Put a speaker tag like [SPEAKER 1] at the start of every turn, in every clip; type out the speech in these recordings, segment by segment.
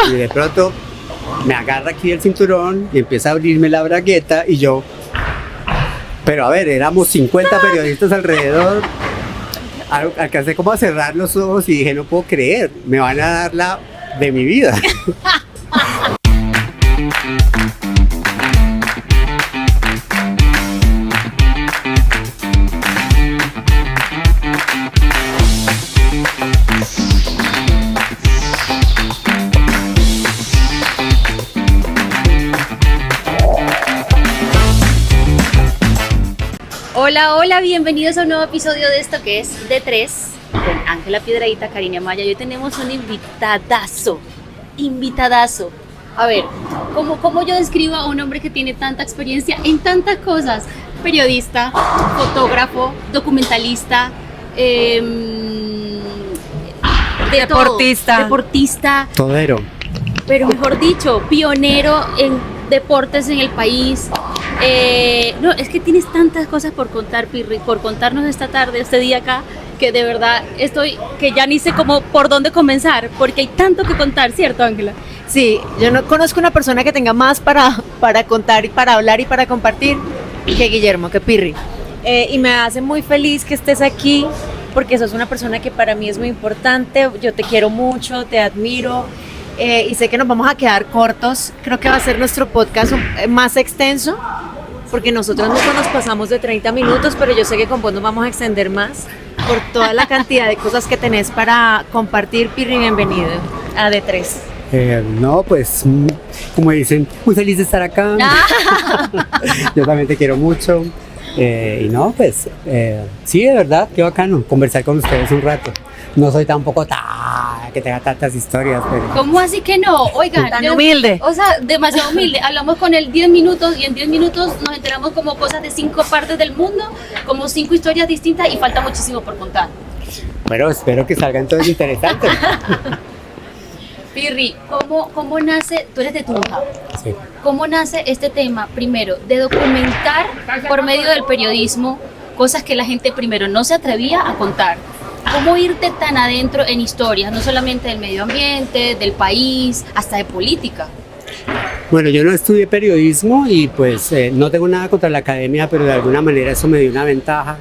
[SPEAKER 1] Y de pronto me agarra aquí el cinturón y empieza a abrirme la bragueta y yo, pero a ver, éramos 50 periodistas alrededor. Alcancé como a cerrar los ojos y dije, no puedo creer, me van a dar la de mi vida.
[SPEAKER 2] Hola, hola, bienvenidos a un nuevo episodio de esto que es de 3 con Ángela Piedradita, Karina Maya. Hoy tenemos un invitadazo. A ver, ¿cómo yo describo a un hombre que tiene tanta experiencia en tantas cosas? Periodista, fotógrafo, documentalista, deportista,
[SPEAKER 1] Todero.
[SPEAKER 2] pero mejor dicho, pionero en deportes en el país. No, es que tienes tantas cosas por contar, Pirri, por contarnos esta tarde, este día acá, que de verdad que ya ni sé cómo por dónde comenzar, porque hay tanto que contar, ¿cierto, Ángela?
[SPEAKER 3] Sí, yo no conozco una persona que tenga más para contar y para hablar y para compartir que Guillermo, que Pirri. Y me hace muy feliz que estés aquí, porque sos una persona que para mí es muy importante. Yo te quiero mucho, te admiro. Y sé que nos vamos a quedar cortos. Creo que va a ser nuestro podcast más extenso, porque nosotros nunca nos pasamos de 30 minutos, pero yo sé que con vos nos vamos a extender más por toda la cantidad de cosas que tenés para compartir. Pirri, bienvenido a D3.
[SPEAKER 1] No, pues, como dicen, muy feliz de estar acá. Yo también te quiero mucho. Y no, pues, sí, de verdad, qué bacano conversar con ustedes un rato. No soy tampoco que tenga tantas historias, pero...
[SPEAKER 2] ¿Cómo así que no? Oigan,
[SPEAKER 3] tan humilde.
[SPEAKER 2] O sea, demasiado humilde. Hablamos con él 10 minutos y en 10 minutos nos enteramos como cosas de 5 partes del mundo, como 5 historias distintas y falta muchísimo por contar.
[SPEAKER 1] Bueno, espero que salgan todos interesantes.
[SPEAKER 2] Pirri, ¿cómo nace? Tú eres de Tunja.
[SPEAKER 1] Sí.
[SPEAKER 2] ¿Cómo nace este tema, primero, de documentar por medio del periodismo cosas que la gente primero no se atrevía a contar? ¿Cómo irte tan adentro en historias, no solamente del medio ambiente, del país, hasta de política?
[SPEAKER 1] Bueno, yo no estudié periodismo y pues no tengo nada contra la academia, pero de alguna manera eso me dio una ventaja,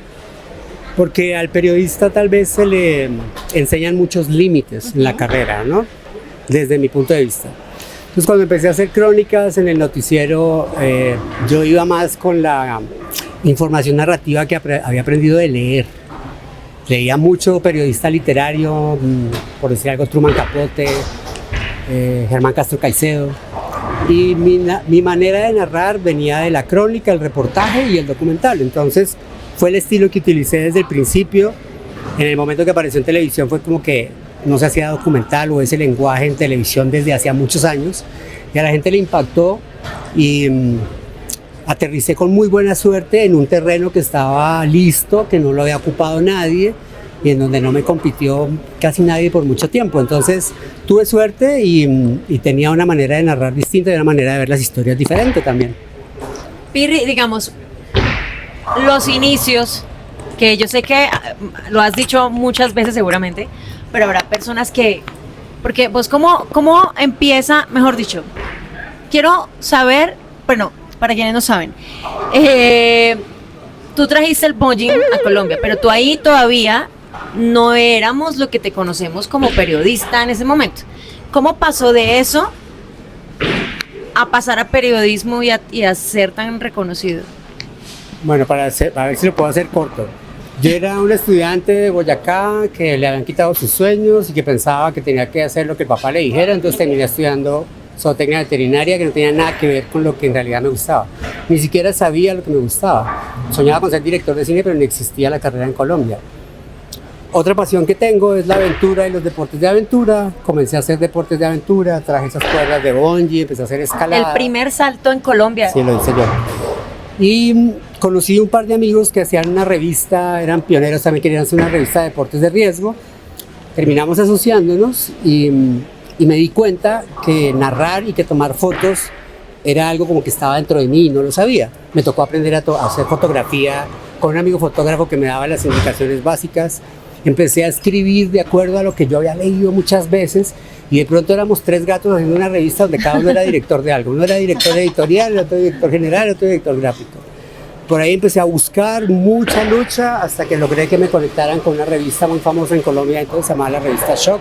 [SPEAKER 1] porque al periodista tal vez se le enseñan muchos límites en la carrera, ¿no? Desde mi punto de vista. Entonces, cuando empecé a hacer crónicas en el noticiero, yo iba más con la información narrativa que había aprendido de leer. Leía mucho periodista literario, por decir algo, Truman Capote, Germán Castro Caicedo. Y mi manera de narrar venía de la crónica, el reportaje y el documental. Entonces, fue el estilo que utilicé desde el principio. En el momento que apareció en televisión fue como que no se hacía documental o ese lenguaje en televisión desde hacía muchos años. Y a la gente le impactó y aterricé con muy buena suerte en un terreno que estaba listo, que no lo había ocupado nadie y en donde no me compitió casi nadie por mucho tiempo. Entonces tuve suerte y tenía una manera de narrar distinta y una manera de ver las historias diferente también.
[SPEAKER 3] Pirri, digamos, los inicios, que yo sé que lo has dicho muchas veces seguramente, pero habrá personas que... Porque vos, ¿cómo empieza, mejor dicho? Quiero saber, bueno, para quienes no saben, tú trajiste el Boeing a Colombia, pero tú ahí todavía no éramos lo que te conocemos como periodista en ese momento. ¿Cómo pasó de eso a pasar a periodismo y a ser tan reconocido?
[SPEAKER 1] Bueno, para ver si lo puedo hacer corto. Yo era un estudiante de Boyacá que le habían quitado sus sueños y que pensaba que tenía que hacer lo que el papá le dijera, entonces terminé estudiando zootecnia veterinaria, que no tenía nada que ver con lo que en realidad me gustaba. Ni siquiera sabía lo que me gustaba. Soñaba con ser director de cine, pero no existía la carrera en Colombia. Otra pasión que tengo es la aventura y los deportes de aventura. Comencé a hacer deportes de aventura, traje esas cuerdas de bungee, empecé a hacer escalada.
[SPEAKER 3] El primer salto en Colombia.
[SPEAKER 1] Sí, lo hice yo. Y conocí un par de amigos que hacían una revista, eran pioneros, también querían hacer una revista de deportes de riesgo. Terminamos asociándonos y me di cuenta que narrar y que tomar fotos era algo como que estaba dentro de mí y no lo sabía. Me tocó aprender a hacer fotografía con un amigo fotógrafo que me daba las indicaciones básicas empecé a escribir de acuerdo a lo que yo había leído muchas veces, y de pronto éramos 3 gatos haciendo una revista donde cada uno era director de algo. Uno era director editorial, el otro director general, el otro director gráfico. Por ahí empecé a buscar mucha lucha hasta que logré que me conectaran con una revista muy famosa en Colombia, entonces se llamaba la revista Shock,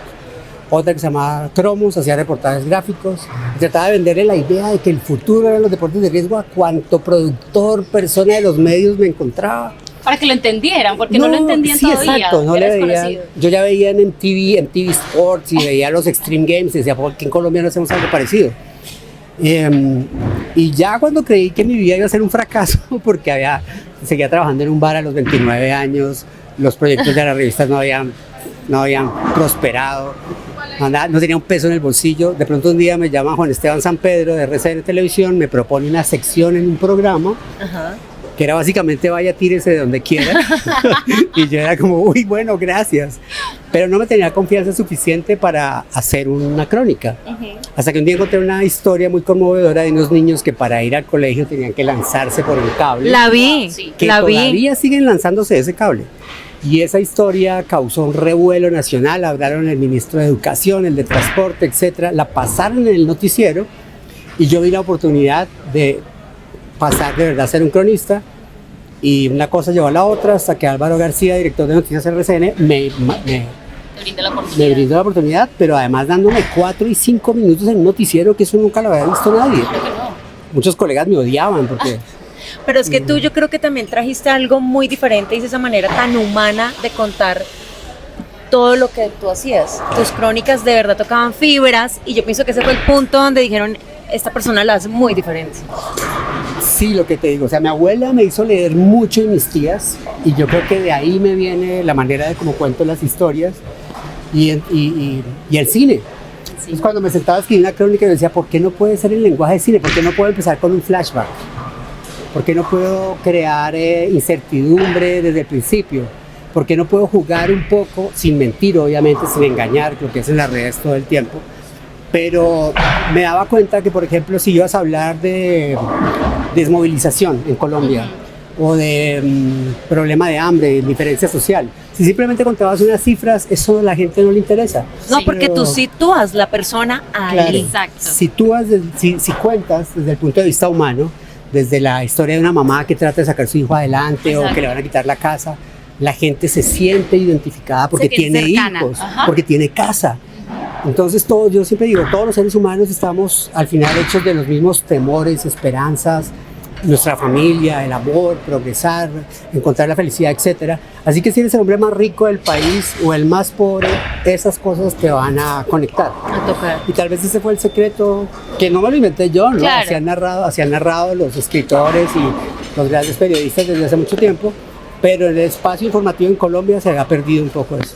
[SPEAKER 1] otra que se llamaba Cromos, hacía reportajes gráficos, y trataba de venderle la idea de que el futuro eran los deportes de riesgo a cuanto productor, persona de los medios me encontraba.
[SPEAKER 2] Para que lo entendieran, porque no lo entendían
[SPEAKER 1] sí,
[SPEAKER 2] todavía.
[SPEAKER 1] Exacto, no
[SPEAKER 2] era
[SPEAKER 1] le veía.
[SPEAKER 2] desconocido.
[SPEAKER 1] Yo ya veía en MTV Sports y veía los Extreme Games y decía, ¿por qué en Colombia no hacemos algo parecido? Y ya cuando creí que mi vida iba a ser un fracaso, porque seguía trabajando en un bar a los 29 años, los proyectos de las revistas no habían prosperado, no tenía un peso en el bolsillo. De pronto un día me llama Juan Esteban San Pedro de RCN Televisión, me propone una sección en un programa, que era básicamente vaya, tírese de donde quiera. Y yo era como, uy, bueno, gracias. Pero no me tenía confianza suficiente para hacer una crónica. Hasta que un día encontré una historia muy conmovedora de unos niños que para ir al colegio tenían que lanzarse por un cable.
[SPEAKER 3] La vi,
[SPEAKER 1] Que
[SPEAKER 3] la vi.
[SPEAKER 1] todavía siguen lanzándose ese cable. Y esa historia causó un revuelo nacional. Hablaron el ministro de Educación, el de Transporte, etcétera. La pasaron en el noticiero y yo vi la oportunidad de pasar de verdad a ser un cronista, y una cosa llevó a la otra hasta que Álvaro García, director de Noticias RCN, me brindó la oportunidad, pero además dándome 4 y 5 minutos en un noticiero, que eso nunca lo había visto nadie. Muchos colegas me odiaban porque...
[SPEAKER 3] Pero es que tú, yo creo que también trajiste algo muy diferente, y es esa manera tan humana de contar todo lo que tú hacías. Tus crónicas de verdad tocaban fibras, y yo pienso que ese fue el punto donde dijeron, esta persona la hace muy diferente.
[SPEAKER 1] Sí, lo que te digo, o sea, mi abuela me hizo leer mucho y mis tías, y yo creo que de ahí me viene la manera de cómo cuento las historias y el cine. Entonces, cuando me sentaba a escribir una crónica, yo decía, ¿por qué no puede ser el lenguaje de cine? ¿Por qué no puedo empezar con un flashback? ¿Por qué no puedo crear incertidumbre desde el principio? ¿Por qué no puedo jugar un poco, sin mentir, obviamente, sin engañar, lo que es en las redes todo el tiempo? Pero me daba cuenta que, por ejemplo, si ibas a hablar de desmovilización en Colombia, o de problema de hambre, indiferencia social, si simplemente contabas unas cifras, eso a la gente no le interesa.
[SPEAKER 3] No, porque
[SPEAKER 1] Pero,
[SPEAKER 3] tú sitúas la persona ahí.
[SPEAKER 1] claro,
[SPEAKER 2] Exacto.
[SPEAKER 1] si cuentas desde el punto de vista humano, desde la historia de una mamá que trata de sacar a su hijo adelante,
[SPEAKER 2] Exacto.
[SPEAKER 1] o que le van a quitar la casa, la gente se siente identificada porque
[SPEAKER 2] Se siente
[SPEAKER 1] tiene
[SPEAKER 2] cercana.
[SPEAKER 1] hijos,
[SPEAKER 2] Ajá.
[SPEAKER 1] porque tiene casa. Entonces yo siempre digo, todos los seres humanos estamos al final hechos de los mismos temores, esperanzas, nuestra familia, el amor, progresar, encontrar la felicidad, etc. Así que si eres el hombre más rico del país o el más pobre, esas cosas te van a conectar.
[SPEAKER 3] A tocar.
[SPEAKER 1] Y tal vez ese fue el secreto, que no me lo inventé yo, ¿no?
[SPEAKER 2] Claro.
[SPEAKER 1] Así han narrado los escritores y los grandes periodistas desde hace mucho tiempo, pero el espacio informativo en Colombia se ha perdido un poco eso.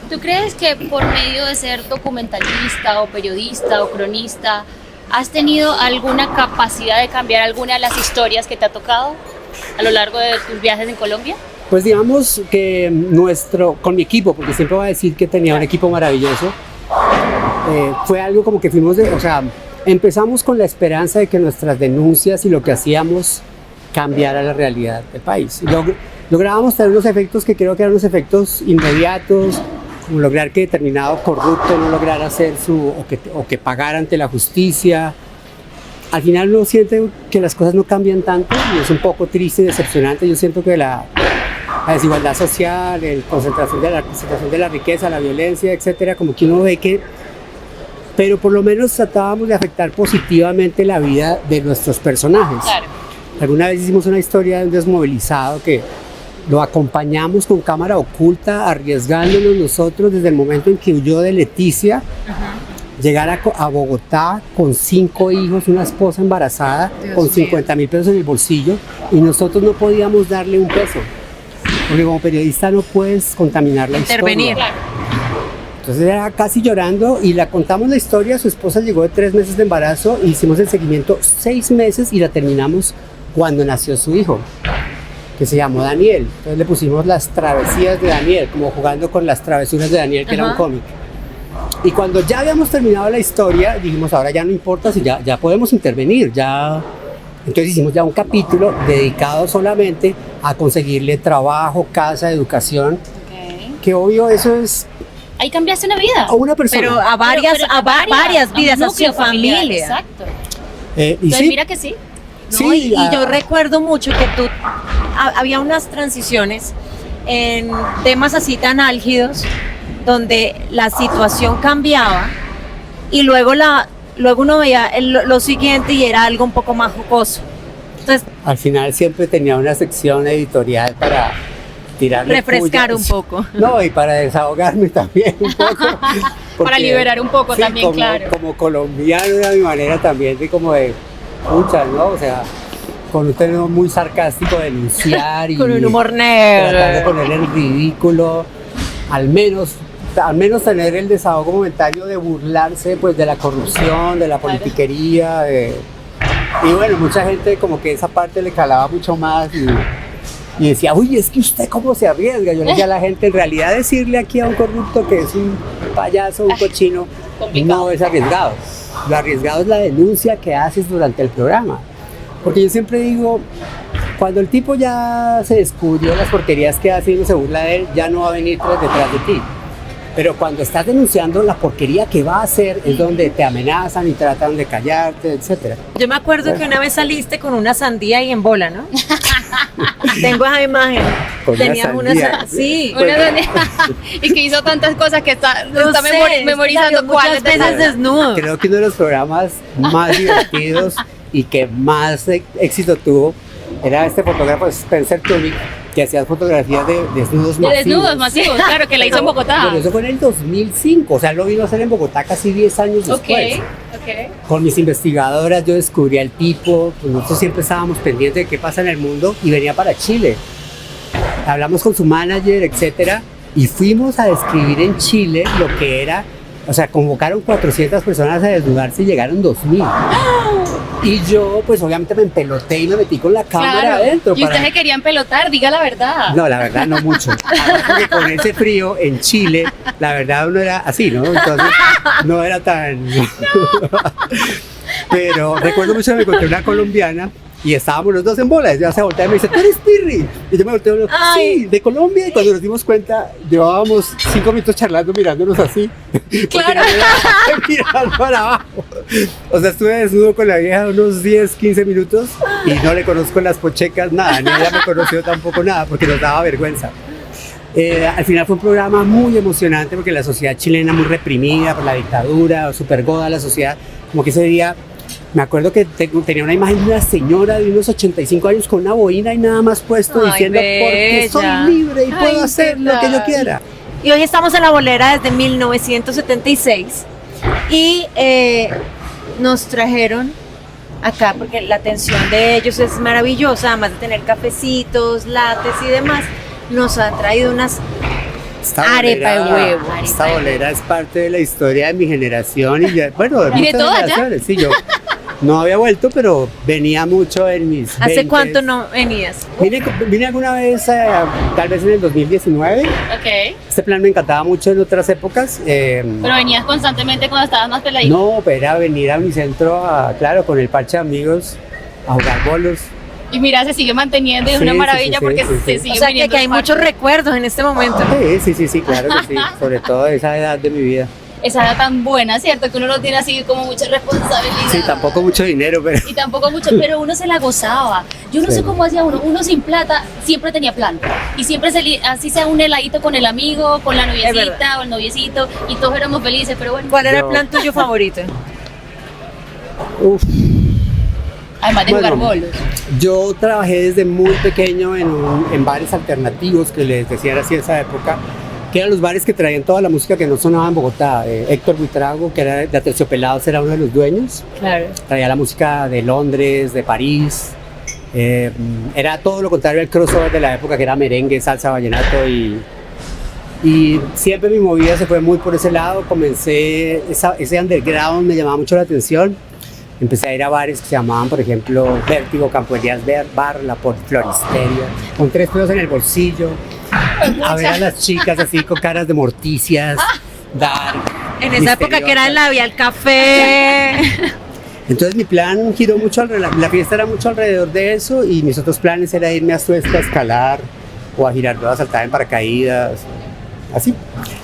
[SPEAKER 2] ¿Tú crees que por medio de ser documentalista o periodista o cronista has tenido alguna capacidad de cambiar alguna de las historias que te ha tocado a lo largo de tus viajes en Colombia?
[SPEAKER 1] Pues digamos que con mi equipo, porque siempre voy a decir que tenía un equipo maravilloso, fue algo como que empezamos con la esperanza de que nuestras denuncias y lo que hacíamos cambiara la realidad del país. Lográbamos tener unos efectos que creo que eran unos efectos inmediatos, como lograr que determinado corrupto no lograra hacer o que pagara ante la justicia. Al final uno siente que las cosas no cambian tanto y es un poco triste y decepcionante. Yo siento que la desigualdad social, la concentración de la riqueza, la violencia, etcétera, como que uno ve que... Pero por lo menos tratábamos de afectar positivamente la vida de nuestros personajes.
[SPEAKER 2] Claro.
[SPEAKER 1] Alguna vez hicimos una historia de un desmovilizado que lo acompañamos con cámara oculta, arriesgándonos nosotros desde el momento en que huyó de Leticia, llegar a Bogotá con 5 hijos, una esposa embarazada,
[SPEAKER 3] Dios
[SPEAKER 1] con
[SPEAKER 3] mío.
[SPEAKER 1] 50.000 pesos en el bolsillo, y nosotros no podíamos darle un peso, porque como periodista no puedes contaminar la
[SPEAKER 3] Intervenir.
[SPEAKER 1] historia. Entonces era casi llorando y la contamos la historia. Su esposa llegó de 3 meses de embarazo, e hicimos el seguimiento 6 meses y la terminamos cuando nació su hijo, que se llamó Daniel. Entonces le pusimos Las Travesías de Daniel, como jugando con Las Travesuras de Daniel, que era un cómic. Y cuando ya habíamos terminado la historia, dijimos, ahora ya no importa si ya podemos intervenir, ya. Entonces hicimos ya un capítulo dedicado solamente a conseguirle trabajo, casa, educación, que obvio eso es
[SPEAKER 2] Ahí cambiaste una vida.
[SPEAKER 1] a una persona.
[SPEAKER 3] Pero a varias,
[SPEAKER 2] Pero
[SPEAKER 3] a varias vidas, a su
[SPEAKER 2] núcleo familiar,
[SPEAKER 3] familia.
[SPEAKER 2] Exacto.
[SPEAKER 1] Y
[SPEAKER 2] Entonces
[SPEAKER 1] sí,
[SPEAKER 2] mira que sí.
[SPEAKER 3] ¿No?
[SPEAKER 1] sí,
[SPEAKER 3] Y yo recuerdo mucho que había unas transiciones en temas así tan álgidos donde la situación cambiaba y luego uno veía lo siguiente y era algo un poco más jocoso. Entonces,
[SPEAKER 1] al final siempre tenía una sección editorial para tirarle
[SPEAKER 3] refrescar
[SPEAKER 1] pullas.
[SPEAKER 3] un poco.
[SPEAKER 1] No, y para desahogarme también un poco. porque-
[SPEAKER 2] liberar un poco también,
[SPEAKER 1] como,
[SPEAKER 2] claro.
[SPEAKER 1] Como colombiano era mi manera también de como de, pucha, ¿no? O sea, con un tono muy sarcástico denunciar y
[SPEAKER 3] Con un humor
[SPEAKER 1] tratar de
[SPEAKER 3] negro.
[SPEAKER 1] poner en ridículo, al menos tener el desahogo momentáneo de burlarse pues de la corrupción, de la politiquería, y bueno, mucha gente como que esa parte le calaba mucho más y decía, uy, es que usted cómo se arriesga. Yo le decía a la gente, en realidad decirle aquí a un corrupto que es un payaso, un cochino,
[SPEAKER 2] complicado.
[SPEAKER 1] no es arriesgado. Lo arriesgado es la denuncia que haces durante el programa. Porque yo siempre digo, cuando el tipo ya se descubrió las porquerías que hace y uno se burla de él, ya no va a venir detrás de ti. Pero cuando estás denunciando la porquería que va a hacer, es donde te amenazan y tratan de callarte, etcétera.
[SPEAKER 3] Yo me acuerdo que una vez saliste con una sandía y en bola, ¿no? Tengo esa imagen.
[SPEAKER 1] Con una
[SPEAKER 3] Tenías
[SPEAKER 1] sandía.
[SPEAKER 3] sí.
[SPEAKER 2] Y que hizo tantas cosas que está
[SPEAKER 3] No sé,
[SPEAKER 2] memorizando
[SPEAKER 3] salió muchas veces desnudo.
[SPEAKER 1] Creo que uno de los programas más divertidos y que más éxito tuvo era este fotógrafo Spencer Tunick, que hacía fotografías de desnudos
[SPEAKER 2] De
[SPEAKER 1] masivos.
[SPEAKER 2] desnudos masivos, claro, que la hizo en Bogotá.
[SPEAKER 1] Pero eso fue en el 2005, o sea, lo vino a hacer en Bogotá casi 10 años después.
[SPEAKER 2] ok.
[SPEAKER 1] Con mis investigadoras yo descubrí al tipo, pues nosotros siempre estábamos pendientes de qué pasa en el mundo y venía para Chile. Hablamos con su manager, etcétera, y fuimos a describir en Chile lo que era, o sea, convocaron 400 personas a desnudarse y llegaron 2000. Y yo, pues obviamente me empeloté y me metí con la cámara
[SPEAKER 2] Claro.
[SPEAKER 1] adentro.
[SPEAKER 2] Y ustedes se querían pelotar, diga la verdad.
[SPEAKER 1] No, la verdad no mucho. Además, porque con ese frío en Chile, la verdad uno era así, ¿no? Entonces no era tan... Pero recuerdo mucho que me encontré una colombiana y estábamos los dos en bola. Ella se voltea y me dice, ¿tú eres Pirri? Y yo me volteo y digo,
[SPEAKER 3] Ay.
[SPEAKER 1] sí, de Colombia. Y cuando nos dimos cuenta, llevábamos 5 minutos charlando, mirándonos así.
[SPEAKER 2] Claro.
[SPEAKER 1] Mirando para abajo. O sea, estuve desnudo con la vieja unos 10, 15 minutos y no le conozco las pochecas, nada. Ni ella me conoció tampoco nada porque nos daba vergüenza. Al final fue un programa muy emocionante porque la sociedad chilena muy reprimida por la dictadura, súper goda la sociedad, como que ese día me acuerdo que tenía una imagen de una señora de unos 85 años con una boina y nada más puesto
[SPEAKER 3] Ay,
[SPEAKER 1] diciendo porque soy
[SPEAKER 3] bella.
[SPEAKER 1] libre y puedo
[SPEAKER 2] Ay,
[SPEAKER 1] hacer
[SPEAKER 2] qué
[SPEAKER 1] lo que yo
[SPEAKER 2] tal.
[SPEAKER 1] quiera.
[SPEAKER 3] Y hoy estamos en La Bolera desde 1976 y nos trajeron acá porque la atención de ellos es maravillosa, además de tener cafecitos, lates y demás, nos han traído unas
[SPEAKER 1] Esta
[SPEAKER 3] arepa de
[SPEAKER 1] bolera-
[SPEAKER 3] huevo.
[SPEAKER 1] Esta bolera es parte de la historia de mi generación y bueno, de
[SPEAKER 2] ¿Y de
[SPEAKER 1] muchas
[SPEAKER 2] todas ya?
[SPEAKER 1] generaciones. Sí, yo no había vuelto, pero venía mucho en mis
[SPEAKER 3] ¿Hace
[SPEAKER 1] 20s.
[SPEAKER 3] cuánto no venías?
[SPEAKER 1] Vine alguna vez, tal vez en el 2019.
[SPEAKER 2] Ok.
[SPEAKER 1] Este plan me encantaba mucho en otras épocas.
[SPEAKER 2] Pero venías constantemente cuando estabas más peladito.
[SPEAKER 1] No, pero era venir a mi centro, claro, con el parche de amigos, a jugar bolos.
[SPEAKER 2] Y mira, se sigue manteniendo y es
[SPEAKER 1] Sí,
[SPEAKER 2] una
[SPEAKER 1] sí,
[SPEAKER 2] maravilla
[SPEAKER 1] sí,
[SPEAKER 2] porque
[SPEAKER 1] sí, sí.
[SPEAKER 2] se sigue
[SPEAKER 3] O sea,
[SPEAKER 2] viniendo
[SPEAKER 3] que hay
[SPEAKER 2] el parche.
[SPEAKER 3] muchos recuerdos en este momento.
[SPEAKER 1] Sí, claro que sí. Sobre todo de esa edad de mi vida.
[SPEAKER 2] Esa era tan buena, ¿cierto? Que uno no tiene así como mucha responsabilidad.
[SPEAKER 1] Sí, tampoco mucho dinero, pero...
[SPEAKER 2] Y tampoco mucho, pero uno se la gozaba. Yo no
[SPEAKER 1] Sí.
[SPEAKER 2] sé cómo hacía uno sin plata siempre tenía plan. Y siempre así sea un heladito con el amigo, con la
[SPEAKER 3] Es
[SPEAKER 2] noviecita
[SPEAKER 3] verdad.
[SPEAKER 2] o el noviecito, y todos éramos felices, pero bueno.
[SPEAKER 3] ¿Cuál era el
[SPEAKER 1] Yo-
[SPEAKER 3] plan tuyo favorito?
[SPEAKER 1] Uf.
[SPEAKER 2] Además de
[SPEAKER 1] Bueno,
[SPEAKER 2] jugar bolos.
[SPEAKER 1] Yo trabajé desde muy pequeño en bares alternativos, que les decían así en esa época, que eran los bares que traían toda la música que no sonaba en Bogotá. Héctor Buitrago, que era de Aterciopelados, era uno de los dueños.
[SPEAKER 3] Claro.
[SPEAKER 1] Traía la música de Londres, de París. Era todo lo contrario al crossover de la época, que era merengue, salsa, vallenato y siempre mi movida se fue muy por ese lado. Comencé, ese underground me llamaba mucho la atención. Empecé a ir a bares que se llamaban, por ejemplo, Vértigo, Campo Elías Bar, La Floristeria, con 3 pesos en el bolsillo, a ver a las chicas así con caras de morticias, dar.
[SPEAKER 3] En esa época que era el labial café.
[SPEAKER 1] Entonces mi plan giró mucho, la fiesta era mucho alrededor de eso y mis otros planes era irme a Suezca a escalar o a Girardot a saltar en paracaídas. así.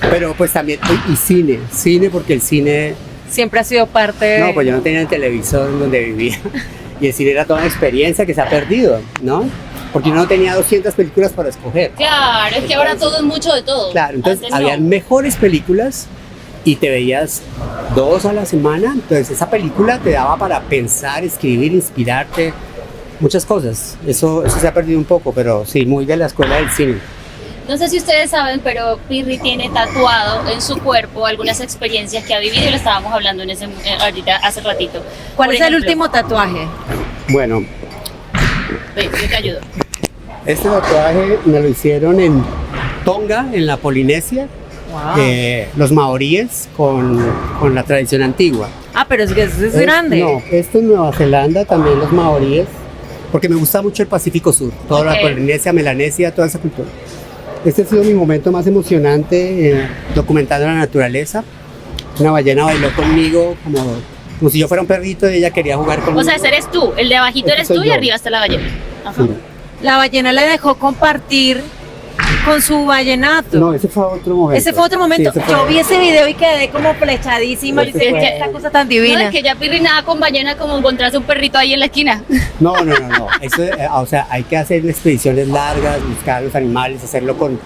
[SPEAKER 1] Pero pues también, y cine porque el cine,
[SPEAKER 3] Siempre ha sido parte de...
[SPEAKER 1] no, pues yo no tenía el televisor en donde vivía. Y el cine era toda una experiencia que se ha perdido, ¿no? Porque yo no tenía 200 películas para escoger.
[SPEAKER 2] Claro, es que ahora todo es mucho de todo.
[SPEAKER 1] Claro, entonces
[SPEAKER 2] Antes no.
[SPEAKER 1] habían mejores películas y te veías 2 a la semana. Entonces esa película te daba para pensar, escribir, inspirarte, muchas cosas. Eso se ha perdido un poco, pero sí, muy de la escuela del cine.
[SPEAKER 2] No sé si ustedes saben, pero Pirri tiene tatuado en su cuerpo algunas experiencias que ha vivido y lo estábamos hablando ahorita, hace ratito.
[SPEAKER 3] ¿Cuál
[SPEAKER 2] Por
[SPEAKER 3] es el
[SPEAKER 2] ejemplo,
[SPEAKER 3] último tatuaje?
[SPEAKER 1] Bueno,
[SPEAKER 2] Ven, yo te ayudo.
[SPEAKER 1] este tatuaje me lo hicieron en Tonga, en la Polinesia, los maoríes con la tradición antigua.
[SPEAKER 3] Ah, pero es que eso es grande.
[SPEAKER 1] No, esto en Nueva Zelanda también los maoríes, porque me gusta mucho el Pacífico Sur, toda la
[SPEAKER 2] Ok.
[SPEAKER 1] Polinesia, Melanesia, toda esa cultura. Este ha sido mi momento más emocionante documentando la naturaleza. Una ballena bailó conmigo como si yo fuera un perrito y ella quería jugar conmigo.
[SPEAKER 2] O sea, ese eres tú, el de abajito
[SPEAKER 1] Ese
[SPEAKER 2] eres
[SPEAKER 1] soy
[SPEAKER 2] tú y
[SPEAKER 1] yo.
[SPEAKER 2] arriba está la ballena. Ajá.
[SPEAKER 1] Sí.
[SPEAKER 3] La ballena le dejó compartir con su vallenato.
[SPEAKER 1] No, ese fue otro momento.
[SPEAKER 3] Ese fue otro momento.
[SPEAKER 1] Sí, ese fue-
[SPEAKER 3] Yo vi ese video y quedé como flechadísima. Yo
[SPEAKER 1] Ese
[SPEAKER 3] dije,
[SPEAKER 1] fue-
[SPEAKER 3] "¿Qué esta cosa tan
[SPEAKER 2] No,
[SPEAKER 3] divina?"
[SPEAKER 2] es que ya Pirri nada con ballena como encontrarse un perrito ahí en la esquina.
[SPEAKER 1] No. Eso, o sea, hay que hacer expediciones largas, buscar a los animales, hacerlo con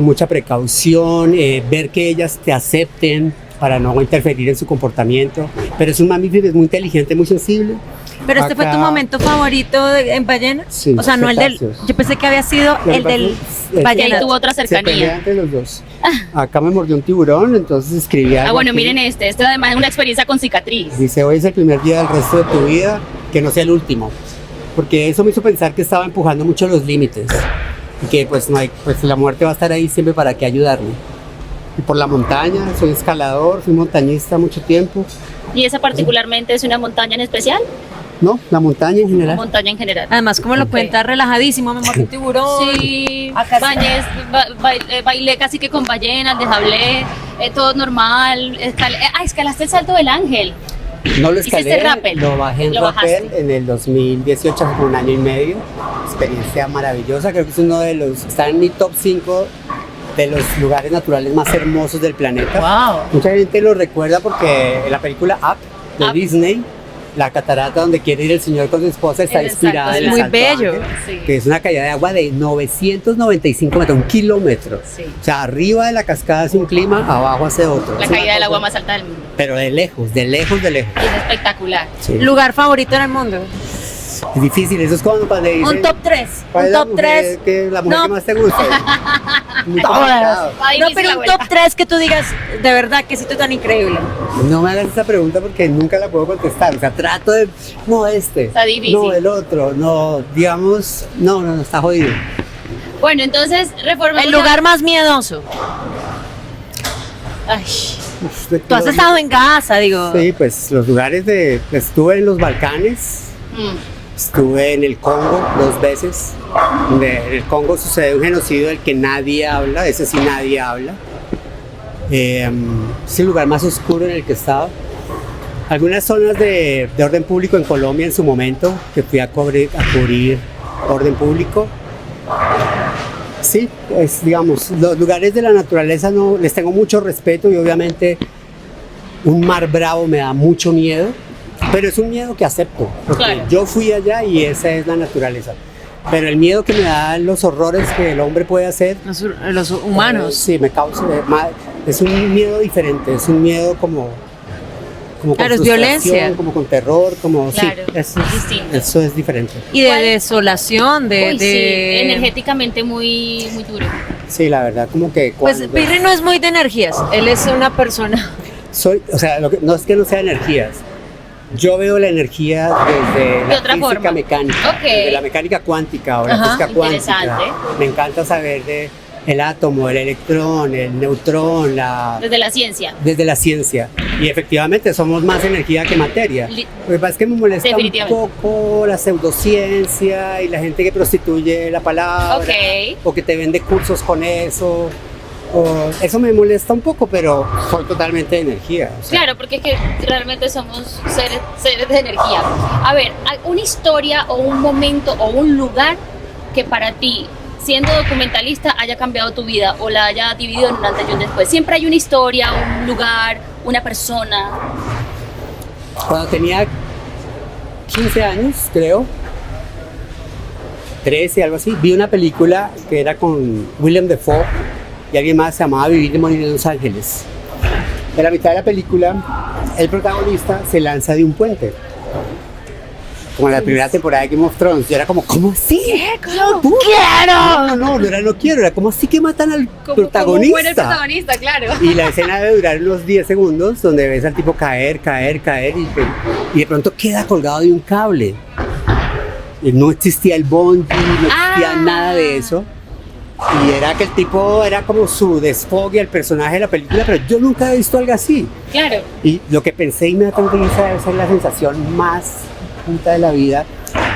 [SPEAKER 1] mucha precaución, ver que ellas te acepten para no interferir en su comportamiento. Pero es un mamífero, es muy inteligente, muy sensible.
[SPEAKER 3] Pero este fue tu
[SPEAKER 1] Acá-
[SPEAKER 3] momento favorito en ballena.
[SPEAKER 1] Sí,
[SPEAKER 3] O sea, no el del.
[SPEAKER 1] cetáceos.
[SPEAKER 3] Yo pensé que había sido
[SPEAKER 1] Lo que
[SPEAKER 3] el del
[SPEAKER 1] pasa es que
[SPEAKER 3] ballena.
[SPEAKER 2] ahí tuvo otra
[SPEAKER 1] Se pelea
[SPEAKER 2] cercanía.
[SPEAKER 1] entre los dos. Acá me mordió un tiburón, entonces escribí algo
[SPEAKER 2] Ah, bueno,
[SPEAKER 1] aquí.
[SPEAKER 2] miren este además es una experiencia con cicatriz.
[SPEAKER 1] Dice, hoy es el primer día del resto de tu vida, que no sea el último. Porque eso me hizo pensar que estaba empujando mucho los límites. Y que pues no hay, pues la muerte va a estar ahí siempre para que ayudarme. Y por la montaña, soy escalador, fui montañista mucho tiempo.
[SPEAKER 2] ¿Y esa particularmente es una montaña en especial?
[SPEAKER 1] No, la montaña en
[SPEAKER 2] O
[SPEAKER 1] general.
[SPEAKER 2] montaña en general.
[SPEAKER 3] Además, como lo
[SPEAKER 2] Ok.
[SPEAKER 3] cuenta relajadísimo, me mordió un tiburón.
[SPEAKER 2] Sí,
[SPEAKER 3] Acá está.
[SPEAKER 2] bailé casi que con ballenas, desablé, todo normal. Escalaste el Salto del Ángel.
[SPEAKER 1] No lo
[SPEAKER 2] ¿Hiciste
[SPEAKER 1] escalé,
[SPEAKER 2] rappel?
[SPEAKER 1] lo bajé en
[SPEAKER 2] ¿Lo
[SPEAKER 1] rappel
[SPEAKER 2] bajaste?
[SPEAKER 1] en el 2018, hace como un año y medio. Experiencia maravillosa, creo que es uno de los, está en mi top 5 de los lugares naturales más hermosos del planeta.
[SPEAKER 3] Wow.
[SPEAKER 1] Mucha gente lo recuerda porque en la película Up de
[SPEAKER 2] Up.
[SPEAKER 1] Disney, la catarata donde quiere ir el señor con su esposa está
[SPEAKER 2] El
[SPEAKER 1] inspirada
[SPEAKER 2] salto
[SPEAKER 1] en
[SPEAKER 2] del
[SPEAKER 1] el
[SPEAKER 3] Ángel.
[SPEAKER 1] Salto
[SPEAKER 3] Muy
[SPEAKER 1] Ángel,
[SPEAKER 2] bello. Sí.
[SPEAKER 1] que es una caída de agua de 995 metros, 1 kilómetro.
[SPEAKER 2] Sí.
[SPEAKER 1] O sea, arriba de la cascada hace un clima, abajo hace otro.
[SPEAKER 2] La
[SPEAKER 1] Es una
[SPEAKER 2] caída del
[SPEAKER 1] cosa-
[SPEAKER 2] agua más alta del mundo.
[SPEAKER 1] Pero de lejos, de lejos, de lejos.
[SPEAKER 2] Es espectacular.
[SPEAKER 1] Sí.
[SPEAKER 3] Lugar favorito en el mundo.
[SPEAKER 1] Es difícil, eso es cuando dicen,
[SPEAKER 3] Un top 3.
[SPEAKER 1] ¿cuál
[SPEAKER 3] Un
[SPEAKER 1] es la
[SPEAKER 3] top
[SPEAKER 1] mujer
[SPEAKER 3] 3.
[SPEAKER 1] que la mujer
[SPEAKER 3] No.
[SPEAKER 1] que más te gusta? Muy
[SPEAKER 3] Todas.
[SPEAKER 1] complicado.
[SPEAKER 2] Ahí
[SPEAKER 3] No,
[SPEAKER 2] dice
[SPEAKER 3] pero
[SPEAKER 2] la
[SPEAKER 3] un
[SPEAKER 2] vuelta.
[SPEAKER 3] top 3 que tú digas, de verdad, que sitio tan increíble.
[SPEAKER 1] No me hagas esa pregunta porque nunca la puedo contestar. O sea, trato de. No,
[SPEAKER 2] Está difícil.
[SPEAKER 1] No, el otro. No, digamos. No, está jodido.
[SPEAKER 2] Bueno, entonces reformemos.
[SPEAKER 3] El lugar más miedoso.
[SPEAKER 2] Ay,
[SPEAKER 3] Tú has estado en Gaza, digo.
[SPEAKER 1] Sí, pues los lugares de. Estuve en los Balcanes. Estuve en el Congo 2 veces. En el Congo sucede un genocidio del que nadie habla. Ese sí nadie habla. Es el lugar más oscuro en el que he estado. Algunas zonas de orden público en Colombia en su momento, que fui a cubrir orden público. Sí, pues digamos, los lugares de la naturaleza no les tengo mucho respeto y obviamente un mar bravo me da mucho miedo, pero es un miedo que acepto, porque
[SPEAKER 2] Claro.
[SPEAKER 1] yo fui allá y esa es la naturaleza. Pero el miedo que me dan los horrores que el hombre puede hacer,
[SPEAKER 3] Los humanos.
[SPEAKER 1] sí, me causa, es un miedo diferente, es un miedo como con
[SPEAKER 3] Claro, es
[SPEAKER 1] frustración,
[SPEAKER 3] violencia.
[SPEAKER 1] como con terror, como
[SPEAKER 2] Claro,
[SPEAKER 1] sí,
[SPEAKER 2] es distinto.
[SPEAKER 1] eso es diferente.
[SPEAKER 3] Y de
[SPEAKER 2] ¿Cuál?
[SPEAKER 3] desolación, de...
[SPEAKER 2] Uy, sí,
[SPEAKER 3] de-
[SPEAKER 2] energéticamente muy, muy duro.
[SPEAKER 1] Sí, la verdad, como que
[SPEAKER 3] Pues
[SPEAKER 1] cuando
[SPEAKER 3] Pirri no es muy de energías. Él es una persona...
[SPEAKER 1] soy, o sea, no es que no sea energías. Yo veo la energía desde la
[SPEAKER 2] otra
[SPEAKER 1] física
[SPEAKER 2] forma.
[SPEAKER 1] mecánica,
[SPEAKER 2] Ok.
[SPEAKER 1] desde la mecánica cuántica o la
[SPEAKER 3] Ajá,
[SPEAKER 1] física cuántica.
[SPEAKER 2] interesante.
[SPEAKER 1] Me encanta saber de el átomo, el electrón, el neutrón,
[SPEAKER 2] Desde la ciencia.
[SPEAKER 1] desde la ciencia. Y efectivamente somos más energía que materia. Lo que pasa es que me molesta un
[SPEAKER 2] Definitivamente.
[SPEAKER 1] poco la pseudociencia y la gente que prostituye la palabra
[SPEAKER 2] Ok.
[SPEAKER 1] o que te vende cursos con eso. Eso me molesta un poco, pero soy totalmente de energía. O sea,
[SPEAKER 2] Claro, porque es que realmente somos seres de energía. A ver, una historia o un momento o un lugar que para ti siendo documentalista haya cambiado tu vida o la haya dividido en un antes y un después? Siempre hay una historia, un lugar, una persona.
[SPEAKER 1] Cuando tenía 15 años, creo, 13, algo así, vi una película que era con William Dafoe y alguien más, se llamaba Vivir y Morir en Los Ángeles. En la mitad de la película, el protagonista se lanza de un puente. Como en la primera temporada de Game of Thrones. Yo era como, ¿cómo así?
[SPEAKER 3] ¡No quiero!
[SPEAKER 1] No era no quiero, era como así que matan al
[SPEAKER 2] ¿Cómo
[SPEAKER 1] protagonista.
[SPEAKER 2] muere el protagonista, claro.
[SPEAKER 1] Y la escena debe durar unos 10 segundos, donde ves al tipo caer, y de pronto queda colgado de un cable. Y no existía el bungee, no existía nada de eso. Y era que el tipo era como su desfogue al personaje de la película, pero yo nunca he visto algo así.
[SPEAKER 2] Claro.
[SPEAKER 1] Y lo que pensé inmediatamente esa debe ser la sensación más puta de la vida,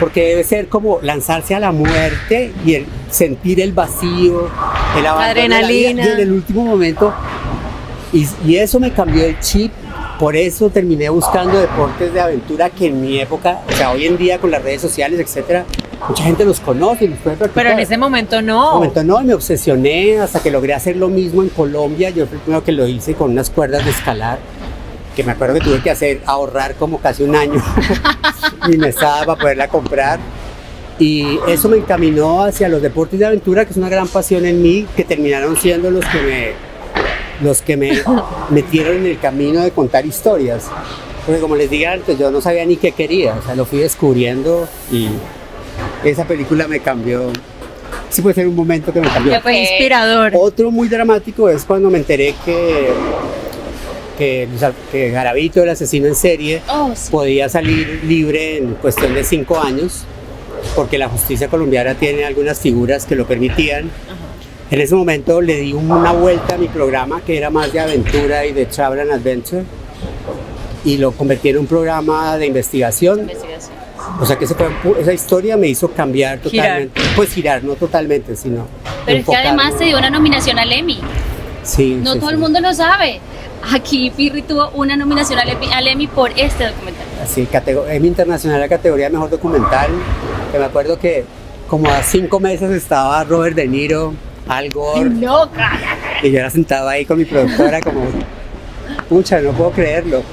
[SPEAKER 1] porque debe ser como lanzarse a la muerte y el sentir el vacío, el abandono,
[SPEAKER 3] adrenalina.
[SPEAKER 1] y en el último momento. Y eso me cambió el chip. Por eso terminé buscando deportes de aventura que en mi época, o sea, hoy en día con las redes sociales, etcétera, mucha gente los conoce y los puede practicar.
[SPEAKER 3] Pero en ese momento
[SPEAKER 1] En
[SPEAKER 3] no.
[SPEAKER 1] ese momento no, y me obsesioné hasta que logré hacer lo mismo en Colombia. Yo fui el primero que lo hice con unas cuerdas de escalar, que me acuerdo que tuve que ahorrar como casi un año mi mesada para poderla comprar. Y eso me encaminó hacia los deportes de aventura, que es una gran pasión en mí, que terminaron siendo los que me metieron en el camino de contar historias. Porque como les dije antes, yo no sabía ni qué quería, o sea, lo fui descubriendo y esa película me cambió. Sí puede ser un momento que me cambió.
[SPEAKER 3] Que fue inspirador.
[SPEAKER 1] Otro muy dramático es cuando me enteré que Garavito, el asesino en serie,
[SPEAKER 2] Sí.
[SPEAKER 1] podía salir libre en cuestión de 5 años, porque la justicia colombiana tiene algunas figuras que lo permitían. En ese momento le di una vuelta a mi programa, que era más de aventura y de travel and adventure, y lo convertí en un programa de investigación. O sea que esa historia me hizo cambiar totalmente. Pues girar, no totalmente, sino
[SPEAKER 2] Pero es que
[SPEAKER 1] enfocarme.
[SPEAKER 2] además se dio una nominación al Emmy.
[SPEAKER 1] Sí,
[SPEAKER 2] No
[SPEAKER 1] sí,
[SPEAKER 2] todo
[SPEAKER 1] sí.
[SPEAKER 2] el mundo lo sabe. Aquí Pirri tuvo una nominación al Emmy por este documental.
[SPEAKER 1] Así, Emmy Internacional, la categoría de mejor documental. Que me acuerdo que como a 5 meses estaba Robert De Niro, Al Gore,
[SPEAKER 2] ¡Loca!
[SPEAKER 1] y yo era sentado ahí con mi productora como, pucha, no puedo creerlo.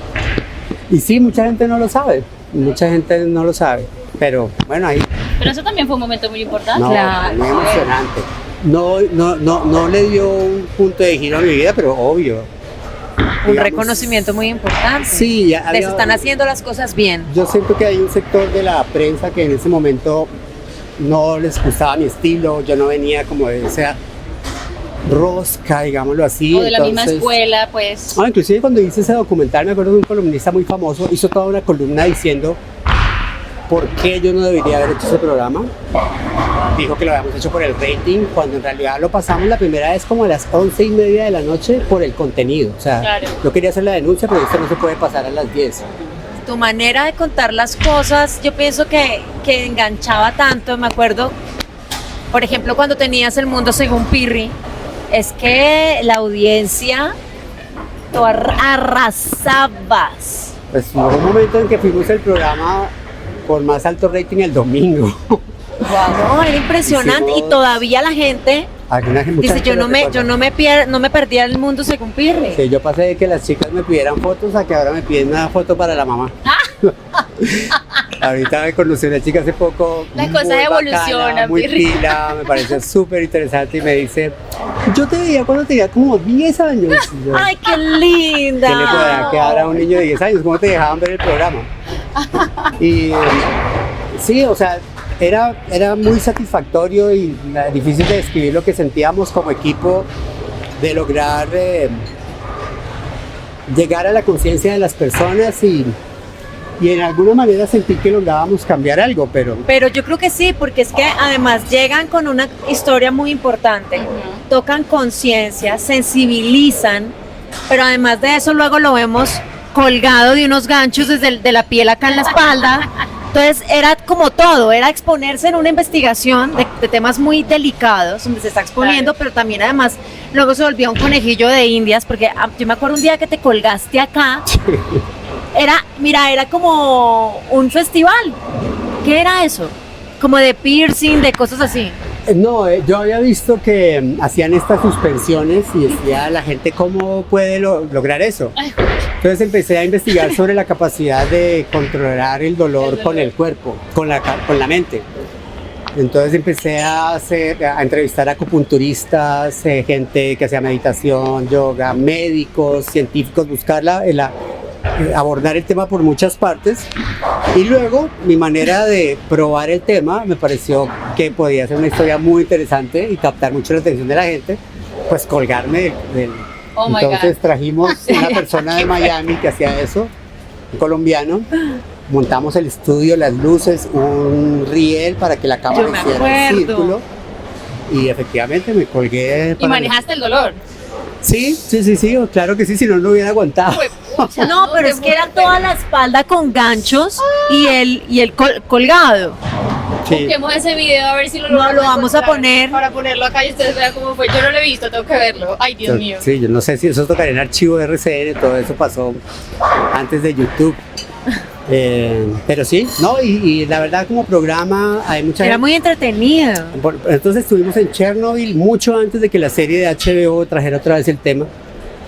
[SPEAKER 1] Y sí, mucha gente no lo sabe, pero bueno, ahí
[SPEAKER 2] Pero eso también fue un momento muy importante.
[SPEAKER 1] no,
[SPEAKER 3] Claro.
[SPEAKER 1] muy emocionante. No le dio un punto de giro a mi vida, pero obvio.
[SPEAKER 3] Un
[SPEAKER 1] Digamos,
[SPEAKER 3] reconocimiento muy importante.
[SPEAKER 1] Sí, ya
[SPEAKER 3] Les
[SPEAKER 1] había-
[SPEAKER 3] están haciendo las cosas bien.
[SPEAKER 1] Yo siento que hay un sector de la prensa que en ese momento no les gustaba mi estilo, yo no venía como de esa rosca, digámoslo así.
[SPEAKER 2] O de la misma
[SPEAKER 1] entonces-
[SPEAKER 2] escuela, pues.
[SPEAKER 1] Inclusive cuando hice ese documental, me acuerdo de un columnista muy famoso, hizo toda una columna diciendo por qué yo no debería haber hecho ese programa. Dijo que lo habíamos hecho por el rating, cuando en realidad lo pasamos la primera vez como a las 11:30 de la noche por el contenido. O sea,
[SPEAKER 2] Claro.
[SPEAKER 1] yo quería hacer la denuncia, pero esto no se puede pasar a las 10.
[SPEAKER 3] Tu manera de contar las cosas, yo pienso que enganchaba tanto. Me acuerdo, por ejemplo, cuando tenías El Mundo Según Pirri, es que la audiencia, tú arrasabas.
[SPEAKER 1] Pues hubo un momento en que fuimos el programa con más alto rating el domingo.
[SPEAKER 3] No, era impresionante.
[SPEAKER 1] Hicimos-
[SPEAKER 3] Y todavía la gente
[SPEAKER 1] Mucha
[SPEAKER 3] dice,
[SPEAKER 1] gente
[SPEAKER 3] yo
[SPEAKER 1] lo
[SPEAKER 3] no
[SPEAKER 1] recuerda.
[SPEAKER 3] me perdía El Mundo Según Pirri.
[SPEAKER 1] Sí, yo pasé de que las chicas me pidieran fotos a que ahora me piden una foto para la mamá. Ahorita me conocí una chica hace poco.
[SPEAKER 2] Las
[SPEAKER 1] muy
[SPEAKER 2] cosas evolucionan,
[SPEAKER 1] bacana, muy
[SPEAKER 2] Pirri.
[SPEAKER 1] pila, me pareció súper interesante y me dice, yo te veía cuando tenía como 10 años. Y yo,
[SPEAKER 3] ¡Ay, qué linda!
[SPEAKER 1] ¿qué le podrá quedar a un niño de 10 años? ¿Cómo te dejaban ver el programa? Y sí, o sea, era muy satisfactorio y difícil de describir lo que sentíamos como equipo de lograr llegar a la conciencia de las personas y en alguna manera sentir que lográbamos cambiar algo, pero
[SPEAKER 3] Pero yo creo que sí, porque es que además llegan con una historia muy importante, tocan conciencia, sensibilizan, pero además de eso luego lo vemos colgado de unos ganchos de la piel acá en la espalda. Entonces era como todo, era exponerse en una investigación de temas muy delicados, donde se está exponiendo, pero también además luego se volvió un conejillo de indias, porque yo me acuerdo un día que te colgaste acá, era como un festival. ¿Qué era eso? Como de piercing, de cosas así.
[SPEAKER 1] No, yo había visto que hacían estas suspensiones y decía la gente cómo puede lograr eso.
[SPEAKER 2] Ay,
[SPEAKER 1] Entonces empecé a investigar sobre la capacidad de controlar el dolor con el cuerpo, con la mente. Entonces empecé a entrevistar a acupunturistas, gente que hacía meditación, yoga, médicos, científicos, abordar el tema por muchas partes. Y luego mi manera de probar el tema me pareció que podía ser una historia muy interesante y captar mucho la atención de la gente, pues colgarme del.
[SPEAKER 2] Oh my
[SPEAKER 1] Entonces
[SPEAKER 2] God.
[SPEAKER 1] trajimos una persona de Miami que hacía eso, un colombiano. Montamos el estudio, las luces, un riel para que la cámara
[SPEAKER 3] Yo me
[SPEAKER 1] hiciera el
[SPEAKER 3] acuerdo.
[SPEAKER 1] círculo. Y efectivamente me colgué.
[SPEAKER 2] Y manejaste el dolor.
[SPEAKER 1] Sí, claro que sí, si no, no hubiera aguantado.
[SPEAKER 2] Pucha,
[SPEAKER 3] No, pero es que era toda la espalda con ganchos y el colgado.
[SPEAKER 1] Sí.
[SPEAKER 2] Busquemos ese video a ver si lo
[SPEAKER 3] No,
[SPEAKER 2] logramos
[SPEAKER 3] lo vamos a
[SPEAKER 2] encontrar
[SPEAKER 3] poner.
[SPEAKER 2] para ponerlo acá y ustedes vean cómo fue. Yo no lo he visto, tengo que verlo. Ay, Dios mío.
[SPEAKER 1] Sí, yo no sé si eso tocaría en archivo de RCN, todo eso pasó antes de YouTube. Pero sí, ¿no? Y la verdad como programa hay mucha
[SPEAKER 3] Era
[SPEAKER 1] gente.
[SPEAKER 3] muy entretenido.
[SPEAKER 1] Entonces estuvimos en Chernobyl mucho antes de que la serie de HBO trajera otra vez el tema,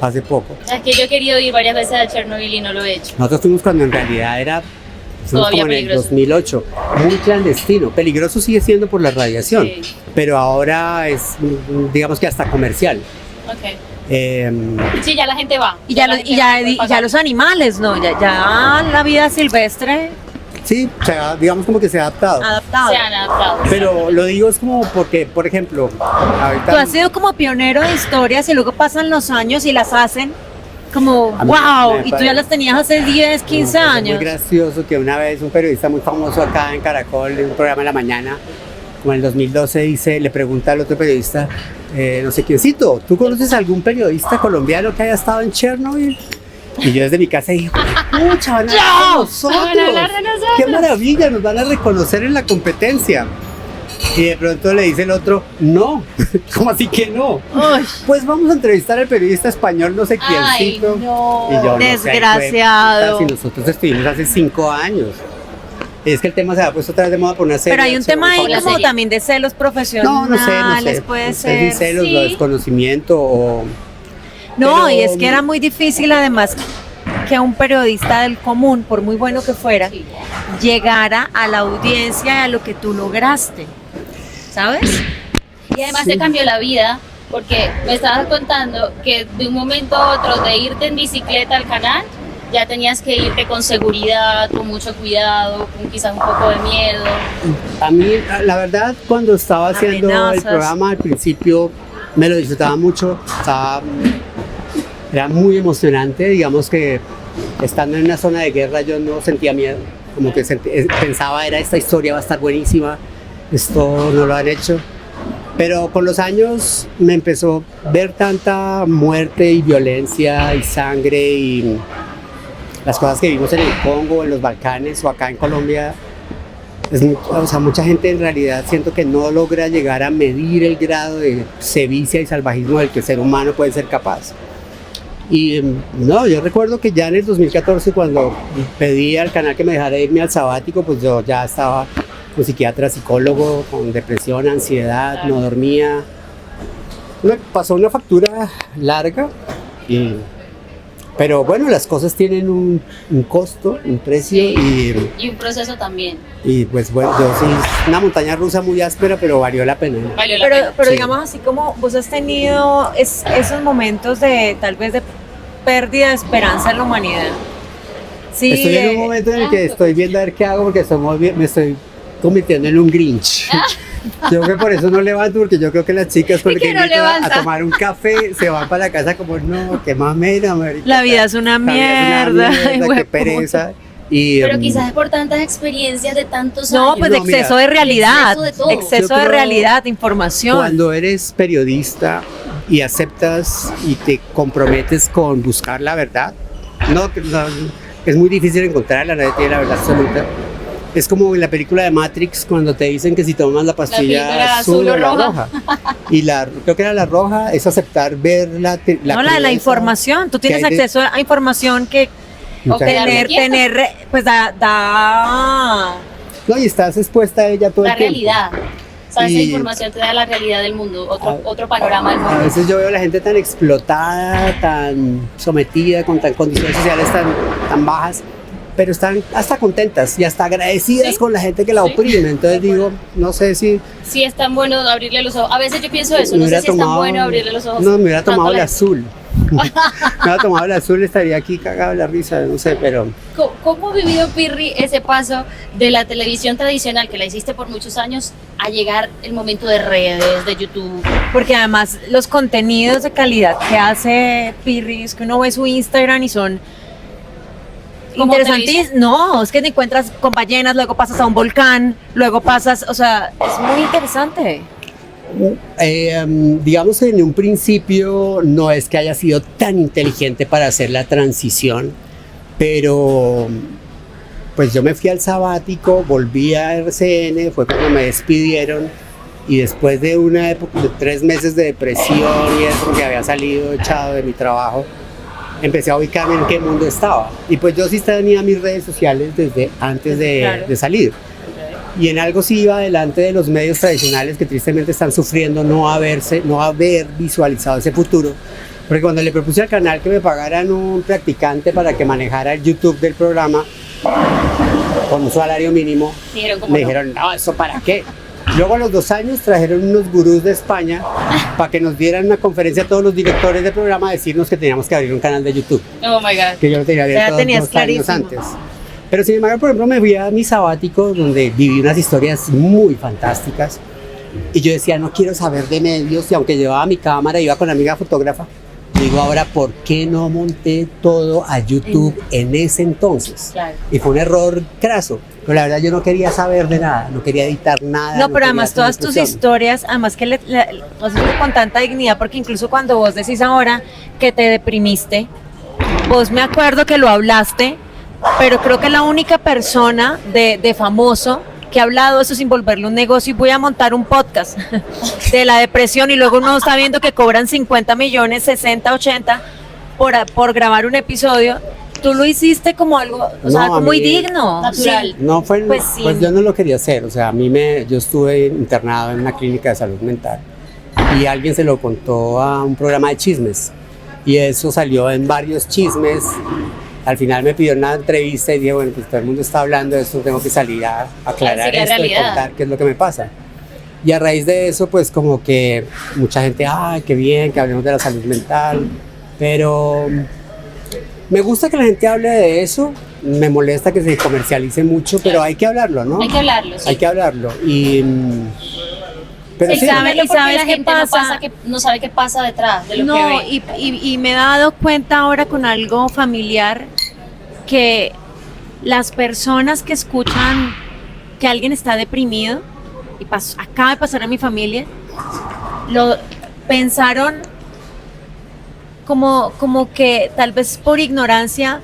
[SPEAKER 1] hace poco.
[SPEAKER 2] Es que yo he querido ir varias veces a Chernobyl y no lo he hecho.
[SPEAKER 1] Nosotros fuimos cuando en realidad fuimos
[SPEAKER 2] Todavía
[SPEAKER 1] como en el
[SPEAKER 2] peligroso.
[SPEAKER 1] 2008, muy clandestino. Peligroso sigue siendo por la radiación,
[SPEAKER 2] Sí.
[SPEAKER 1] pero ahora es, digamos que hasta comercial.
[SPEAKER 2] Ok.
[SPEAKER 1] Eh,
[SPEAKER 2] Sí, ya la gente va.
[SPEAKER 3] Y ya,
[SPEAKER 2] la
[SPEAKER 3] los,
[SPEAKER 2] gente
[SPEAKER 3] y ya,
[SPEAKER 2] puede
[SPEAKER 3] y ya
[SPEAKER 2] pasar.
[SPEAKER 3] los animales, ¿no? Ya la vida silvestre
[SPEAKER 1] sí, o sea, digamos como que se ha adaptado.
[SPEAKER 3] adaptada.
[SPEAKER 2] Se han adaptado.
[SPEAKER 1] Pero lo digo es como porque, por ejemplo, ahorita
[SPEAKER 3] Tú has sido como pionero de historias y luego pasan los años y las hacen como
[SPEAKER 1] A mí
[SPEAKER 3] wow,
[SPEAKER 1] me
[SPEAKER 3] y tú
[SPEAKER 1] parece-
[SPEAKER 3] ya las tenías hace 10, 15
[SPEAKER 1] es
[SPEAKER 3] años.
[SPEAKER 1] muy gracioso que una vez un periodista muy famoso acá en Caracol, en un programa en la mañana, como en el 2012, le pregunta al otro periodista, no sé quiéncito, ¿tú conoces algún periodista colombiano que haya estado en Chernobyl? Y yo desde mi casa dije, ¡pucha, van a hablar de nosotros!
[SPEAKER 2] ¡Van a hablar de nosotros!
[SPEAKER 1] ¡Qué maravilla! Nos van a reconocer en la competencia. Y de pronto le dice el otro, no, ¿cómo así que no?
[SPEAKER 3] Uy,
[SPEAKER 1] Pues vamos a entrevistar al periodista español, no sé
[SPEAKER 2] Ay,
[SPEAKER 1] quiéncito.
[SPEAKER 2] no.
[SPEAKER 1] Y yo, no sé,
[SPEAKER 3] Desgraciado.
[SPEAKER 1] si nosotros estuvimos hace 5 años. Es que el tema se ha puesto otra vez de moda por una serie.
[SPEAKER 3] pero hay un tema ahí
[SPEAKER 2] la
[SPEAKER 3] como
[SPEAKER 2] serie.
[SPEAKER 3] también de celos profesionales,
[SPEAKER 1] No sé.
[SPEAKER 3] puede
[SPEAKER 1] No sé
[SPEAKER 3] ser.
[SPEAKER 1] si celos,
[SPEAKER 2] sí.
[SPEAKER 1] o desconocimiento o...
[SPEAKER 3] No,
[SPEAKER 1] Pero-
[SPEAKER 3] y es que era muy difícil además que un periodista del común, por muy bueno que fuera,
[SPEAKER 2] Sí.
[SPEAKER 3] llegara a la audiencia y a lo que tú lograste. ¿Sabes?
[SPEAKER 2] Y además
[SPEAKER 1] Sí.
[SPEAKER 2] te cambió la vida porque me estabas contando que de un momento a otro de irte en bicicleta al canal, ya tenías que irte con seguridad, con mucho cuidado, con quizás un poco de miedo.
[SPEAKER 1] A mí, la verdad, cuando estaba haciendo
[SPEAKER 3] Amenazas.
[SPEAKER 1] el programa al principio, me lo disfrutaba mucho. Era muy emocionante, digamos que estando en una zona de guerra yo no sentía miedo. Como que pensaba, esta historia va a estar buenísima, esto no lo han hecho. Pero con los años me empezó a ver tanta muerte y violencia y sangre y las cosas que vimos en el Congo, en los Balcanes o acá en Colombia. O sea, mucha gente en realidad siento que no logra llegar a medir el grado de sevicia y salvajismo del que el ser humano puede ser capaz. Y no, yo recuerdo que ya en el 2014 cuando pedí al canal que me dejara irme al sabático, pues yo ya estaba con psiquiatra, psicólogo, con depresión, ansiedad, no dormía. Me pasó una factura larga, pero bueno, las cosas tienen un costo, un precio
[SPEAKER 2] Y un proceso también.
[SPEAKER 1] y pues bueno, yo sí, una montaña rusa muy áspera, pero valió la pena.
[SPEAKER 2] Valió la pena.
[SPEAKER 3] Pero
[SPEAKER 1] Sí.
[SPEAKER 3] digamos así como vos has tenido esos momentos de tal vez de pérdida de esperanza en la humanidad. Sí,
[SPEAKER 1] Estoy en un momento en el que estoy viendo a ver qué hago porque me estoy convirtiendo en un Grinch. Yo creo que por eso no levanto, porque yo creo que las chicas con
[SPEAKER 2] ¿Y
[SPEAKER 1] las que
[SPEAKER 2] que no
[SPEAKER 1] invito a
[SPEAKER 2] levanta?
[SPEAKER 1] tomar un café se van para la casa como, no, qué mamera, marica.
[SPEAKER 3] la vida es una
[SPEAKER 1] La vida es
[SPEAKER 3] mierda.
[SPEAKER 1] una mierda,
[SPEAKER 3] hijo de
[SPEAKER 1] qué pereza. Y,
[SPEAKER 2] Pero quizás es por tantas experiencias de tantos
[SPEAKER 3] No,
[SPEAKER 2] años.
[SPEAKER 3] pues
[SPEAKER 1] No,
[SPEAKER 3] exceso
[SPEAKER 1] mira,
[SPEAKER 3] de realidad,
[SPEAKER 2] exceso de todo.
[SPEAKER 3] exceso
[SPEAKER 1] Yo
[SPEAKER 3] de
[SPEAKER 1] creo-
[SPEAKER 3] realidad, de información.
[SPEAKER 1] cuando eres periodista y aceptas y te comprometes con buscar la verdad, no, es muy difícil encontrarla, nadie tiene la verdad absoluta. Es como en la película de Matrix cuando te dicen que si tomas la pastilla
[SPEAKER 2] píldora
[SPEAKER 1] azul o
[SPEAKER 2] azul o
[SPEAKER 1] la
[SPEAKER 2] roja.
[SPEAKER 1] roja. Y creo que era la roja, es aceptar ver la
[SPEAKER 3] No, la
[SPEAKER 1] crudeza
[SPEAKER 3] información. Tú tienes
[SPEAKER 1] que hay de-
[SPEAKER 3] acceso a información que
[SPEAKER 1] mucha gente.
[SPEAKER 2] Quedarme quieta.
[SPEAKER 3] pues da
[SPEAKER 1] No, y estás expuesta a ella todo
[SPEAKER 2] La
[SPEAKER 1] el tiempo.
[SPEAKER 2] realidad. O sea, esa
[SPEAKER 1] Y
[SPEAKER 2] información te da la realidad del mundo, otro panorama del
[SPEAKER 1] a
[SPEAKER 2] mundo.
[SPEAKER 1] veces yo veo a la gente tan explotada, tan sometida, con tan condiciones sociales tan bajas, pero están hasta contentas y hasta agradecidas
[SPEAKER 2] Sí,
[SPEAKER 1] con la gente que la
[SPEAKER 2] sí.
[SPEAKER 1] oprime. Entonces digo, no sé si
[SPEAKER 2] Sí es tan bueno abrirle los ojos. A veces yo pienso eso,
[SPEAKER 1] me
[SPEAKER 2] no sé
[SPEAKER 1] hubiera
[SPEAKER 2] si es tan
[SPEAKER 1] tomado,
[SPEAKER 2] bueno abrirle los ojos.
[SPEAKER 1] no, me hubiera
[SPEAKER 2] tanto
[SPEAKER 1] tomado
[SPEAKER 2] a
[SPEAKER 1] el
[SPEAKER 2] la-
[SPEAKER 1] azul. Me hubiera tomado el azul, estaría aquí cagado de la risa, no sé, pero
[SPEAKER 2] ¿Cómo ha vivido Pirri ese paso de la televisión tradicional, que la hiciste por muchos años, a llegar el momento de redes, de YouTube?
[SPEAKER 3] Porque además los contenidos de calidad que hace Pirri, es que uno ve su Instagram y son
[SPEAKER 2] ¿Como
[SPEAKER 3] interesantes. No, es que te encuentras con ballenas, luego pasas a un volcán, luego pasas, o sea, es muy interesante.
[SPEAKER 1] digamos que en un principio no es que haya sido tan inteligente para hacer la transición, pero pues yo me fui al sabático, volví a RCN, fue cuando me despidieron y después de una época de 3 meses de depresión y eso, que había salido echado de mi trabajo, empecé a ubicarme en qué mundo estaba. Y pues yo sí tenía mis redes sociales desde antes
[SPEAKER 2] Claro.
[SPEAKER 1] de salir. Y en algo sí iba adelante de los medios tradicionales que tristemente están sufriendo no haber visualizado ese futuro. Porque cuando le propuse al canal que me pagaran un practicante para que manejara el YouTube del programa con un salario mínimo,
[SPEAKER 2] Dijeron como
[SPEAKER 1] me
[SPEAKER 2] no.
[SPEAKER 1] dijeron, no, ¿eso para qué? Luego a los 2 años trajeron unos gurús de España para que nos dieran una conferencia a todos los directores del programa a decirnos que teníamos que abrir un canal de YouTube,
[SPEAKER 2] Oh my God.
[SPEAKER 1] que yo lo tenía abierto
[SPEAKER 3] tenías
[SPEAKER 1] 2 años
[SPEAKER 3] clarísimo.
[SPEAKER 1] antes. Pero sin embargo, por ejemplo, me fui a mi sabático donde viví unas historias muy fantásticas y yo decía, no quiero saber de medios, y aunque llevaba mi cámara, iba con la amiga fotógrafa, digo ahora, ¿por qué no monté todo a YouTube en ese entonces?
[SPEAKER 2] Claro.
[SPEAKER 1] Y fue un error craso, pero la verdad yo no quería saber de nada, no quería editar nada.
[SPEAKER 3] No, pero
[SPEAKER 1] quería
[SPEAKER 3] además
[SPEAKER 1] hacer
[SPEAKER 3] todas tus
[SPEAKER 1] difusión.
[SPEAKER 3] historias, además que lo haces con tanta dignidad, porque incluso cuando vos decís ahora que te deprimiste, vos me acuerdo que lo hablaste, pero creo que la única persona de famoso que ha hablado eso sin volverle un negocio, y voy a montar un podcast de la depresión, y luego uno está viendo que cobran 50 millones, 60, 80 por grabar un episodio. Tú lo hiciste como algo, o sea,
[SPEAKER 1] No,
[SPEAKER 3] algo
[SPEAKER 1] a
[SPEAKER 3] muy
[SPEAKER 1] mí-
[SPEAKER 3] digno.
[SPEAKER 2] Natural.
[SPEAKER 1] No fue,
[SPEAKER 3] Pues sí.
[SPEAKER 1] pues yo no lo quería hacer, o sea, yo estuve internado en una clínica de salud mental y alguien se lo contó a un programa de chismes y eso salió en varios chismes. Al final me pidió una entrevista y dije, bueno, pues todo el mundo está hablando de esto, tengo que salir a aclarar
[SPEAKER 2] decir la
[SPEAKER 1] esto y
[SPEAKER 2] realidad.
[SPEAKER 1] contar qué es lo que me pasa. Y a raíz de eso, pues como que mucha gente, ay, qué bien que hablemos de la salud mental, pero me gusta que la gente hable de eso, me molesta que se comercialice mucho, pero
[SPEAKER 2] Claro.
[SPEAKER 1] hay que hablarlo, ¿no?
[SPEAKER 2] Hay que hablarlo, sí.
[SPEAKER 1] Hay que hablarlo. Y, pero
[SPEAKER 2] Sí,
[SPEAKER 1] sí,
[SPEAKER 3] sabe-
[SPEAKER 2] porque
[SPEAKER 3] y sabes
[SPEAKER 2] la
[SPEAKER 3] qué
[SPEAKER 2] gente
[SPEAKER 3] pasa.
[SPEAKER 2] no sabe qué pasa detrás de lo
[SPEAKER 3] No,
[SPEAKER 2] que ve.
[SPEAKER 3] y me he dado cuenta ahora con algo familiar que las personas que escuchan que alguien está deprimido, y acaba de pasar a mi familia, lo pensaron como que tal vez por ignorancia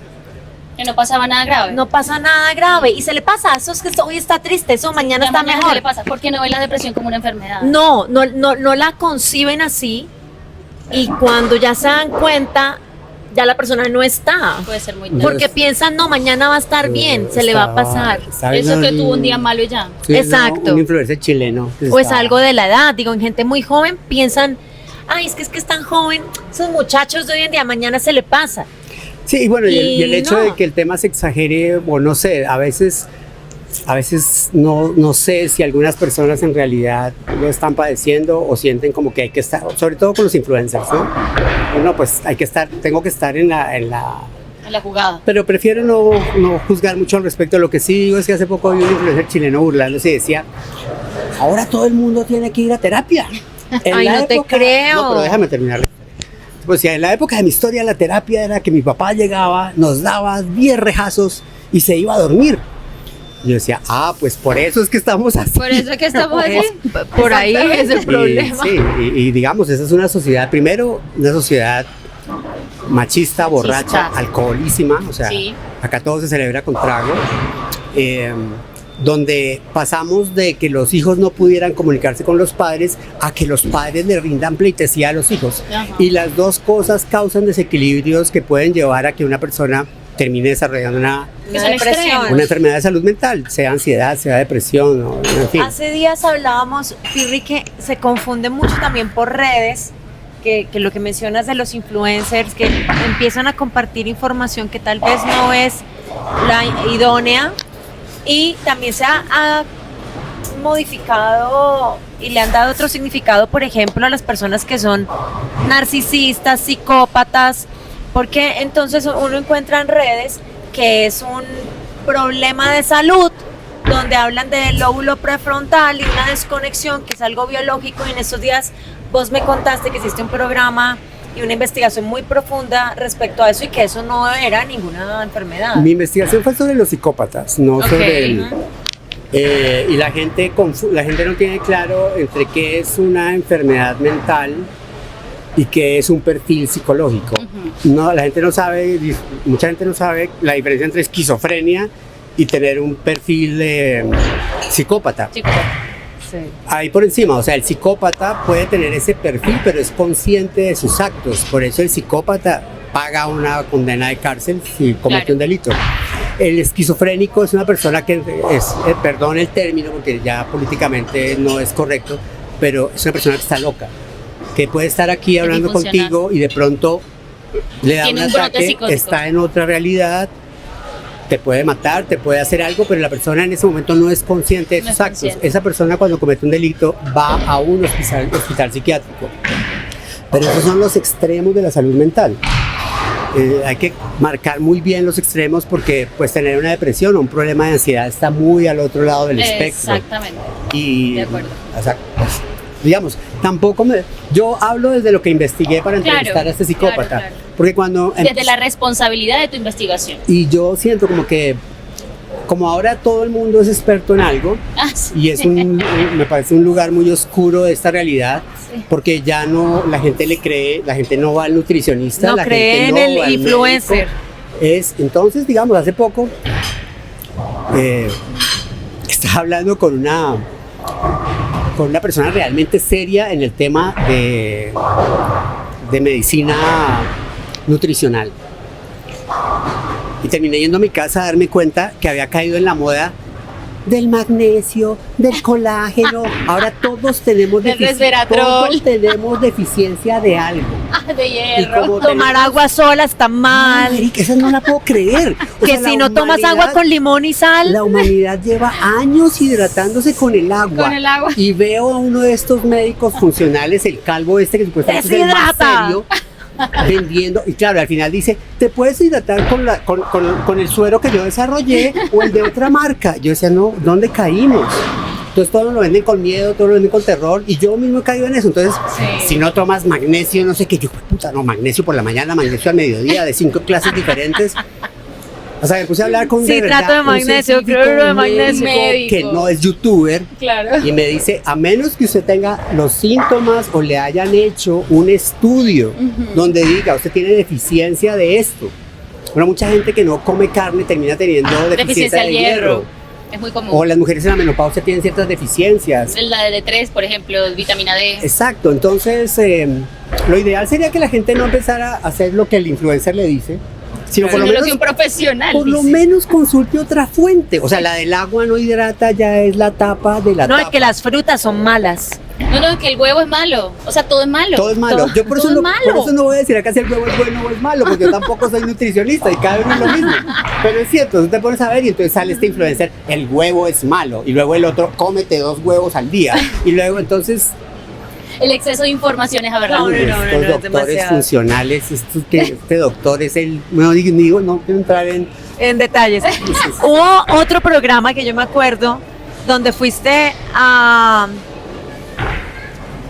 [SPEAKER 2] Que no pasaba nada grave.
[SPEAKER 3] no pasa nada grave y se le pasa, eso es que hoy está triste, eso mañana
[SPEAKER 2] Ya
[SPEAKER 3] está
[SPEAKER 2] mañana
[SPEAKER 3] mejor.
[SPEAKER 2] ¿qué le pasa? Porque no ve la depresión como una enfermedad.
[SPEAKER 3] No la conciben así, y cuando ya se dan cuenta, ya la persona no está.
[SPEAKER 2] Puede ser muy
[SPEAKER 1] Yo
[SPEAKER 2] tarde.
[SPEAKER 3] Porque piensan, no, mañana va a estar bien, se le va a pasar.
[SPEAKER 2] Eso que tuvo un día malo y ya.
[SPEAKER 3] Exacto.
[SPEAKER 1] Un influencer chileno. que
[SPEAKER 3] O es
[SPEAKER 1] está-
[SPEAKER 3] algo de la edad, digo, en gente muy joven piensan, ay, es que es tan joven, esos muchachos de hoy en día, mañana se le pasa.
[SPEAKER 1] Sí, y bueno, y el
[SPEAKER 3] Y
[SPEAKER 1] hecho
[SPEAKER 3] no.
[SPEAKER 1] de que el tema se exagere, o no sé, a veces no sé si algunas personas en realidad lo están padeciendo o sienten como que hay que estar, sobre todo con los influencers, ¿no? Bueno, pues tengo que estar en la
[SPEAKER 2] En la jugada.
[SPEAKER 1] pero prefiero no juzgar mucho al respecto. Lo que sí digo es que hace poco vi un influencer chileno burlándose y decía, ahora todo el mundo tiene que ir a terapia. En
[SPEAKER 3] Ay,
[SPEAKER 1] la
[SPEAKER 3] no te creo.
[SPEAKER 1] No, pero déjame terminar. Pues si en la época de mi historia la terapia era que mi papá llegaba, nos daba 10 rejazos y se iba a dormir. Y yo decía, pues por eso es que estamos así.
[SPEAKER 2] Por eso es que estamos así.
[SPEAKER 3] Por ahí es el
[SPEAKER 1] Y,
[SPEAKER 3] problema.
[SPEAKER 1] sí, y digamos, esa es una sociedad, primero, una sociedad machista, borracha,
[SPEAKER 2] Machista.
[SPEAKER 1] alcoholísima, o sea,
[SPEAKER 2] Sí.
[SPEAKER 1] acá todo se celebra con trago, donde pasamos de que los hijos no pudieran comunicarse con los padres a que los padres le rindan pleitesía a los hijos.
[SPEAKER 2] Ajá.
[SPEAKER 1] Y las dos cosas causan desequilibrios que pueden llevar a que una persona termine desarrollando
[SPEAKER 3] Una
[SPEAKER 2] son
[SPEAKER 3] depresión.
[SPEAKER 2] extremos.
[SPEAKER 1] una enfermedad de salud mental, sea ansiedad, sea depresión, o, en fin.
[SPEAKER 3] Hace días hablábamos, Pirri, que se confunde mucho también por redes, que lo que mencionas de los influencers, que empiezan a compartir información que tal vez no es la idónea, y también se ha modificado y le han dado otro significado, por ejemplo, a las personas que son narcisistas, psicópatas, porque entonces uno encuentra en redes que es un problema de salud, donde hablan del lóbulo prefrontal y una desconexión que es algo biológico, y en estos días vos me contaste que hiciste un programa y una investigación muy profunda respecto a eso, y que eso no era ninguna enfermedad.
[SPEAKER 1] Mi investigación fue sobre los psicópatas, no sobre el... y la gente no tiene claro entre qué es una enfermedad mental y qué es un perfil psicológico. No, la gente no sabe, mucha gente no sabe la diferencia entre esquizofrenia y tener un perfil psicópata.
[SPEAKER 2] Sí.
[SPEAKER 1] Ahí por encima, o sea, el psicópata puede tener ese perfil, pero es consciente de sus actos. Por eso el psicópata paga una condena de cárcel si comete un delito. El esquizofrénico es una persona que es, perdón el término porque ya políticamente no es correcto, pero es una persona que está loca, que puede estar aquí hablando contigo y de pronto le da un ataque, está en otra realidad, te puede matar, te puede hacer algo, pero la persona en ese momento no es consciente de sus actos. Esa persona cuando comete un delito va a un hospital psiquiátrico. Pero esos son los extremos de la salud mental. Hay que marcar muy bien los extremos, porque pues tener una depresión o un problema de ansiedad está muy al otro lado del espectro.
[SPEAKER 2] Exactamente.
[SPEAKER 1] Y,
[SPEAKER 2] de acuerdo.
[SPEAKER 1] O sea, pues, digamos, yo hablo desde lo que investigué para entrevistar a este psicópata.
[SPEAKER 2] Claro.
[SPEAKER 1] Porque cuando...
[SPEAKER 2] Desde la responsabilidad de tu investigación.
[SPEAKER 1] Y yo siento como ahora todo el mundo es experto en algo, y es me parece un lugar muy oscuro de esta realidad, porque ya no, la gente le cree, la gente no va al nutricionista, la
[SPEAKER 3] cree
[SPEAKER 1] gente
[SPEAKER 3] en el influencer.
[SPEAKER 1] Entonces, digamos, hace poco estaba hablando con una persona realmente seria en el tema de medicina nutricional. Y terminé yendo a mi casa a darme cuenta que había caído en la moda del magnesio, del colágeno. Ahora todos tenemos deficiencia de algo.
[SPEAKER 2] De hierro.
[SPEAKER 3] Tomar agua sola está mal.
[SPEAKER 1] Marica, esa no la puedo creer.
[SPEAKER 3] Que si no tomas agua con limón y sal.
[SPEAKER 1] La humanidad lleva años hidratándose con el agua. Y veo a uno de estos médicos funcionales, el calvo este que supuestamente es el más serio, vendiendo, y claro, al final dice, te puedes hidratar con el suero que yo desarrollé o el de otra marca. Yo decía, no, ¿dónde caímos? Entonces todo lo venden con miedo, todo lo venden con terror, y yo mismo he caído en eso. Entonces, si no tomas magnesio, no sé qué, yo, puta, no, magnesio por la mañana, magnesio al mediodía, de 5 clases diferentes. O sea, me puse a hablar con
[SPEAKER 3] citrato de magnesio, cloruro de magnesio,
[SPEAKER 1] que no es youtuber,
[SPEAKER 2] claro.
[SPEAKER 1] Y me dice, a menos que usted tenga los síntomas o le hayan hecho un estudio donde diga, usted tiene deficiencia de esto. Bueno, mucha gente que no come carne termina teniendo deficiencia de hierro.
[SPEAKER 2] Es muy común.
[SPEAKER 1] O las mujeres en la menopausia tienen ciertas deficiencias.
[SPEAKER 2] La de D3, por ejemplo, vitamina D.
[SPEAKER 1] Exacto, entonces lo ideal sería que la gente no empezara a hacer lo que el influencer le dice, sino por lo menos
[SPEAKER 2] que un profesional
[SPEAKER 1] por lo menos consulte otra fuente. O sea, la del agua no hidrata ya es la tapa de la tapa.
[SPEAKER 3] No, es que las frutas son malas.
[SPEAKER 2] No, que el huevo es malo. O sea, todo es malo.
[SPEAKER 1] Todo es malo. Yo por eso no voy a decir acá si el huevo es bueno o es malo, porque yo tampoco soy nutricionista y cada uno es lo mismo. Pero es cierto, tú te pones a ver y entonces sale este influencer, el huevo es malo, y luego el otro, cómete 2 huevos al día. Y luego entonces...
[SPEAKER 2] El exceso de información es aberrante.
[SPEAKER 1] Estos doctores funcionales, este doctor es el... No digo, no quiero entrar
[SPEAKER 3] en detalles. Hubo otro programa que yo me acuerdo, donde fuiste a...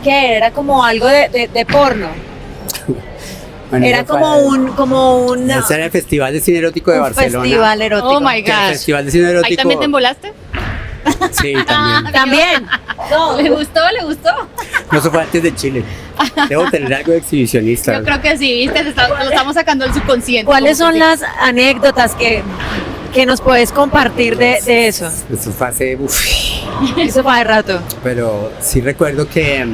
[SPEAKER 3] ¿Qué? Era como algo de porno.
[SPEAKER 1] Bueno,
[SPEAKER 3] era como un
[SPEAKER 1] ese era el Festival de Cine Erótico de Barcelona.
[SPEAKER 3] Festival erótico.
[SPEAKER 2] Oh my gosh.
[SPEAKER 1] El Festival de Cine Erótico.
[SPEAKER 2] ¿Ahí también te embolaste?
[SPEAKER 1] Sí, también.
[SPEAKER 3] ¿También?
[SPEAKER 2] No, ¿le gustó?
[SPEAKER 1] No, eso fue antes de Chile. Debo tener algo de exhibicionista.
[SPEAKER 2] Yo creo que sí, ¿viste? Lo estamos sacando del subconsciente.
[SPEAKER 3] ¿Cuáles son las anécdotas que nos puedes compartir de eso?
[SPEAKER 1] Eso fue hace...
[SPEAKER 3] Eso fue hace rato.
[SPEAKER 1] Pero sí recuerdo que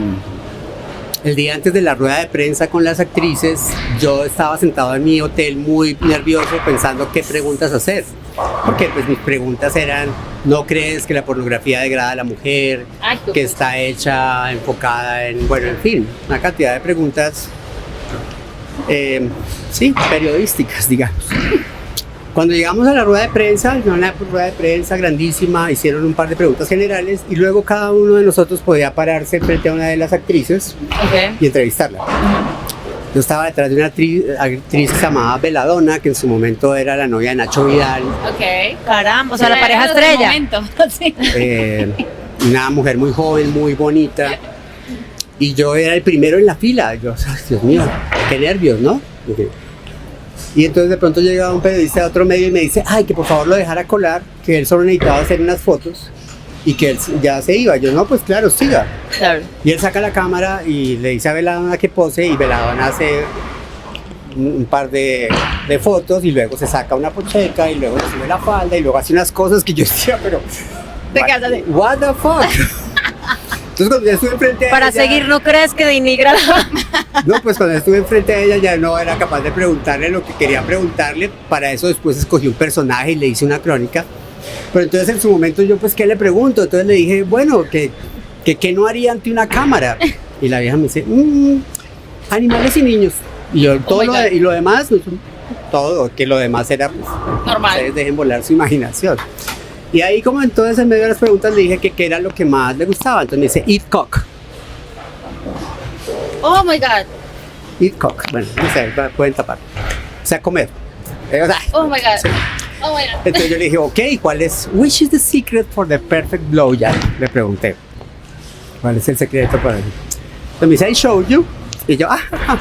[SPEAKER 1] el día antes de la rueda de prensa con las actrices, yo estaba sentado en mi hotel muy nervioso pensando qué preguntas hacer. Porque pues mis preguntas eran, ¿no crees que la pornografía degrada a la mujer?
[SPEAKER 2] Ay,
[SPEAKER 1] Que está hecha, enfocada en, bueno, en fin, una cantidad de preguntas, sí, periodísticas, digamos. Cuando llegamos a la rueda de prensa, una rueda de prensa grandísima, hicieron un par de preguntas generales y luego cada uno de nosotros podía pararse frente a una de las actrices y entrevistarla. Yo estaba detrás de una actriz que se llamaba Belladonna, que en su momento era la novia de Nacho Vidal.
[SPEAKER 2] Ok.
[SPEAKER 3] Caramba, o sea, la
[SPEAKER 2] Era
[SPEAKER 3] pareja
[SPEAKER 2] del
[SPEAKER 3] estrella.
[SPEAKER 2] momento, sí.
[SPEAKER 1] Una mujer muy joven, muy bonita. Y yo era el primero en la fila. Yo, ay, Dios mío, qué nervios, ¿no? Y entonces de pronto llega un periodista de otro medio y me dice, ay, que por favor lo dejara colar, que él solo necesitaba hacer unas fotos y que él ya se iba. Yo, no, pues claro, siga.
[SPEAKER 3] Claro.
[SPEAKER 1] Y él saca la cámara y le dice a Belladonna que pose y Belladonna hace un par de fotos y luego se saca una pocheca y luego se sube la falda y luego hace unas cosas que yo decía, pero...
[SPEAKER 2] Te quedas así.
[SPEAKER 1] What the fuck? Entonces cuando ya estuve enfrente a
[SPEAKER 3] Para
[SPEAKER 1] ella,
[SPEAKER 3] seguir, ¿no crees que denigra?
[SPEAKER 1] no, pues cuando estuve enfrente a ella ya no era capaz de preguntarle lo que quería preguntarle. Para eso después escogí un personaje y le hice una crónica. Pero entonces en su momento yo pues ¿qué le pregunto? Entonces le dije, bueno, que no haría ante una cámara. Y la vieja me dice, animales y niños. Y yo todo y lo demás, todo, que lo demás era pues,
[SPEAKER 2] Normal.
[SPEAKER 1] ustedes dejen volar su imaginación. Y ahí como entonces en medio de las preguntas le dije que qué era lo que más le gustaba. Entonces me dice, eat cock.
[SPEAKER 2] Oh my God.
[SPEAKER 1] Eat cock. Bueno, no sé, pueden tapar. O sea, comer. O sea,
[SPEAKER 2] Oh my God. Oh my God.
[SPEAKER 1] entonces yo le dije, ok, ¿cuál es? Which is the secret for the perfect blowjob? Le pregunté. ¿Cuál es el secreto para mí? Entonces me dice, I showed you. Y yo,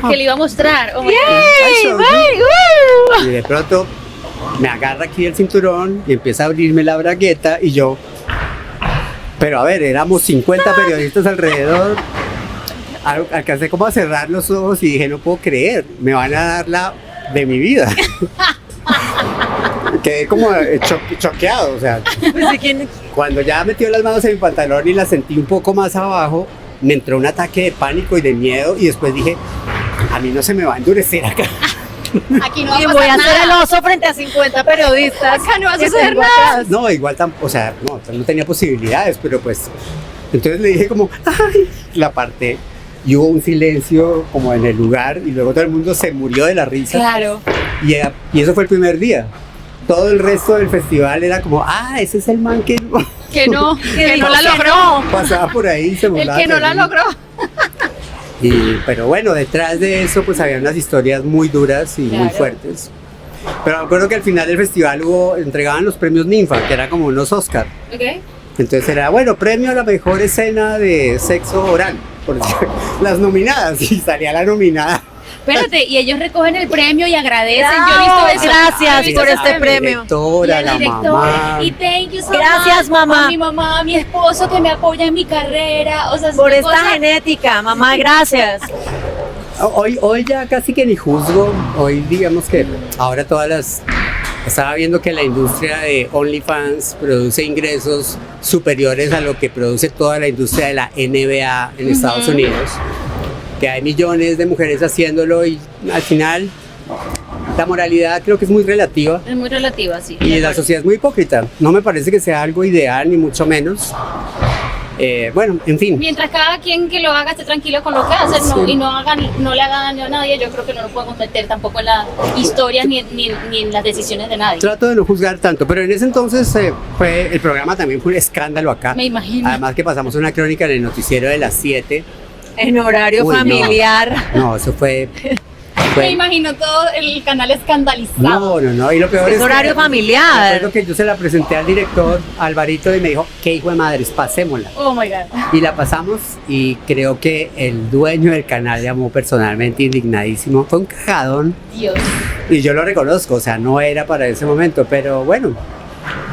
[SPEAKER 2] Que le iba a mostrar. Oh my God.
[SPEAKER 1] I showed you. Y de pronto me agarra aquí el cinturón y empieza a abrirme la bragueta y yo, pero a ver, éramos 50 periodistas alrededor. Alcancé como a cerrar los ojos y dije, no puedo creer, me van a dar la de mi vida. Quedé como choqueado, o sea, cuando ya metió las manos en mi pantalón y las sentí un poco más abajo, me entró un ataque de pánico y de miedo y después dije, a mí no se me va a endurecer acá.
[SPEAKER 2] Aquí no va a
[SPEAKER 3] Y
[SPEAKER 2] pasar
[SPEAKER 3] voy a hacer el
[SPEAKER 2] nada.
[SPEAKER 3] oso frente a 50 periodistas.
[SPEAKER 2] Acá no va a
[SPEAKER 3] que
[SPEAKER 2] suceder
[SPEAKER 3] tengo
[SPEAKER 2] nada.
[SPEAKER 3] atrás.
[SPEAKER 1] No, igual o sea, no tenía posibilidades, pero pues, entonces le dije como, ay, la aparté. Y hubo un silencio como en el lugar y luego todo el mundo se murió de la risa.
[SPEAKER 2] Claro.
[SPEAKER 1] Y eso fue el primer día. Todo el resto del festival era como, ese es el man que
[SPEAKER 2] Que no
[SPEAKER 3] dijo
[SPEAKER 2] la
[SPEAKER 3] que
[SPEAKER 2] logró.
[SPEAKER 1] pasaba por ahí y se
[SPEAKER 2] El
[SPEAKER 1] burlaba
[SPEAKER 2] que no
[SPEAKER 1] de
[SPEAKER 2] la
[SPEAKER 1] mí.
[SPEAKER 2] logró.
[SPEAKER 1] Pero bueno, detrás de eso pues había unas historias muy duras y muy
[SPEAKER 2] Claro.
[SPEAKER 1] fuertes. Pero me acuerdo que al final del festival entregaban los premios Ninfa, que era como unos Oscar.
[SPEAKER 2] Ok.
[SPEAKER 1] Entonces era, bueno, premio a la mejor escena de sexo oral. Por las nominadas, y salía la nominada.
[SPEAKER 2] Espérate, y ellos recogen el premio y agradecen.
[SPEAKER 3] Bravo,
[SPEAKER 2] Yo he visto eso.
[SPEAKER 3] gracias
[SPEAKER 2] Yo he visto
[SPEAKER 3] por
[SPEAKER 2] ese
[SPEAKER 3] este
[SPEAKER 1] La
[SPEAKER 3] premio.
[SPEAKER 1] directora,
[SPEAKER 2] Y
[SPEAKER 1] la
[SPEAKER 2] el director,
[SPEAKER 1] mamá.
[SPEAKER 2] y thank you so
[SPEAKER 3] Gracias,
[SPEAKER 2] much
[SPEAKER 3] mamá.
[SPEAKER 2] a mi mamá, a mi esposo que me apoya en mi carrera. O sea, es
[SPEAKER 3] Por
[SPEAKER 2] una
[SPEAKER 3] esta
[SPEAKER 2] cosa-
[SPEAKER 3] genética, mamá, gracias.
[SPEAKER 1] Hoy ya casi que ni juzgo. Hoy digamos que ahora estaba viendo que la industria de OnlyFans produce ingresos superiores a lo que produce toda la industria de la NBA en Estados Unidos. Que hay millones de mujeres haciéndolo y al final la moralidad creo que es muy relativa.
[SPEAKER 2] Es muy relativa, sí.
[SPEAKER 1] Y la sociedad es muy hipócrita. No me parece que sea algo ideal, ni mucho menos. Bueno, en fin.
[SPEAKER 2] Mientras cada quien que lo haga esté tranquilo con lo que hace no,
[SPEAKER 1] Sí.
[SPEAKER 2] y no le haga daño a nadie, yo creo que no lo podemos meter tampoco en la historia ni en las decisiones de nadie.
[SPEAKER 1] Trato de no juzgar tanto, pero en ese entonces el programa también fue un escándalo acá.
[SPEAKER 2] Me imagino.
[SPEAKER 1] Además que pasamos una crónica en el noticiero de las 7.
[SPEAKER 3] En horario
[SPEAKER 1] Uy, no.
[SPEAKER 3] familiar.
[SPEAKER 1] No, eso fue...
[SPEAKER 2] Me imagino todo el canal escandalizado.
[SPEAKER 1] No. Y lo peor
[SPEAKER 3] Es
[SPEAKER 1] es
[SPEAKER 3] horario
[SPEAKER 1] que,
[SPEAKER 3] familiar.
[SPEAKER 1] recuerdo que yo se la presenté al director, Alvarito, y me dijo, qué hijo de madres, pasémosla.
[SPEAKER 2] Oh my God.
[SPEAKER 1] Y la pasamos y creo que el dueño del canal llamó personalmente indignadísimo. Fue un cagadón
[SPEAKER 2] Dios.
[SPEAKER 1] y yo lo reconozco, o sea, no era para ese momento, pero bueno,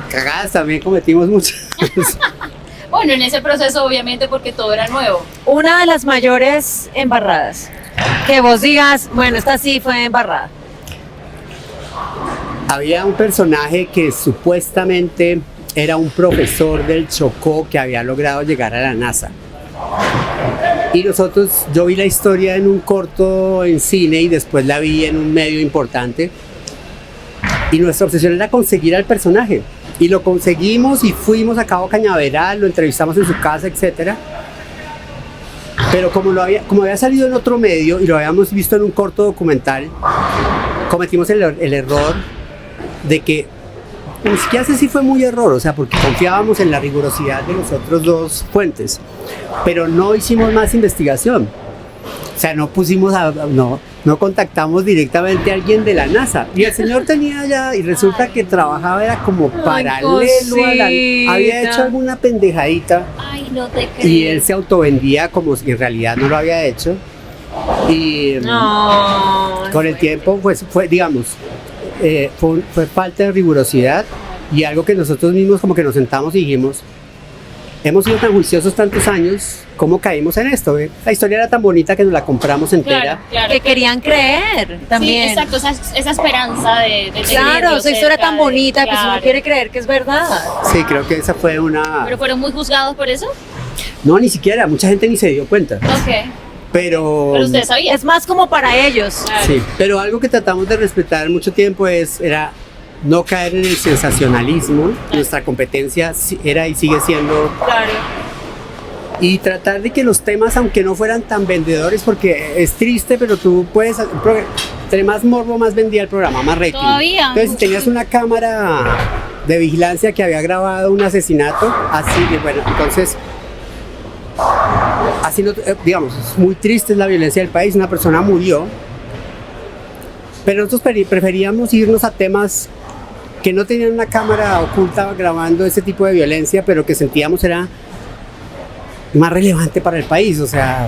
[SPEAKER 1] cagadas también cometimos muchas.
[SPEAKER 2] Bueno, en ese proceso obviamente porque todo era nuevo.
[SPEAKER 3] Una de las mayores embarradas. Que vos digas, bueno, esta sí fue embarrada.
[SPEAKER 1] Había un personaje que supuestamente era un profesor del Chocó que había logrado llegar a la NASA. Y nosotros, yo vi la historia en un corto en cine y después la vi en un medio importante. Y nuestra obsesión era conseguir al personaje. Y lo conseguimos y fuimos a Cabo Cañaveral, lo entrevistamos en su casa, etc. Pero como había salido en otro medio y lo habíamos visto en un corto documental, cometimos el error de que, ni siquiera sé si fue muy error, o sea, porque confiábamos en la rigurosidad de los otros dos fuentes, pero no hicimos más investigación. O sea, no contactamos directamente a alguien de la NASA. Y el señor tenía ya, y resulta que trabajaba, era como paralelo a la... Había hecho alguna pendejadita.
[SPEAKER 2] Ay, no te creo.
[SPEAKER 1] Y él se autovendía como si en realidad no lo había hecho. Y con el tiempo, pues fue falta de rigurosidad y algo que nosotros mismos como que nos sentamos y dijimos, hemos sido tan juiciosos tantos años, ¿cómo caímos en esto? La historia era tan bonita que nos la compramos entera.
[SPEAKER 2] Claro.
[SPEAKER 3] Que querían creer también.
[SPEAKER 2] Sí, exacto, esa esperanza de
[SPEAKER 3] claro, esa historia tan bonita, pues uno quiere creer que es verdad.
[SPEAKER 1] Sí, creo que esa fue una...
[SPEAKER 2] ¿Pero fueron muy juzgados por eso?
[SPEAKER 1] No, ni siquiera, mucha gente ni se dio cuenta.
[SPEAKER 2] Ok.
[SPEAKER 1] Pero
[SPEAKER 2] ustedes sabían.
[SPEAKER 3] Es más como para ellos.
[SPEAKER 2] Claro.
[SPEAKER 1] Sí, pero algo que tratamos de respetar mucho tiempo era no caer en el sensacionalismo. Nuestra competencia era y sigue siendo...
[SPEAKER 3] Claro.
[SPEAKER 1] Y tratar de que los temas, aunque no fueran tan vendedores, porque es triste, pero tú puedes... Entre más morbo, más vendía el programa, más rating.
[SPEAKER 2] Todavía.
[SPEAKER 1] Entonces, si tenías una cámara de vigilancia que había grabado un asesinato, así, bueno, entonces... Así no, digamos, es muy triste la violencia del país, una persona murió, pero nosotros preferíamos irnos a temas que no tenían una cámara oculta grabando ese tipo de violencia, pero que sentíamos era más relevante para el país, o sea,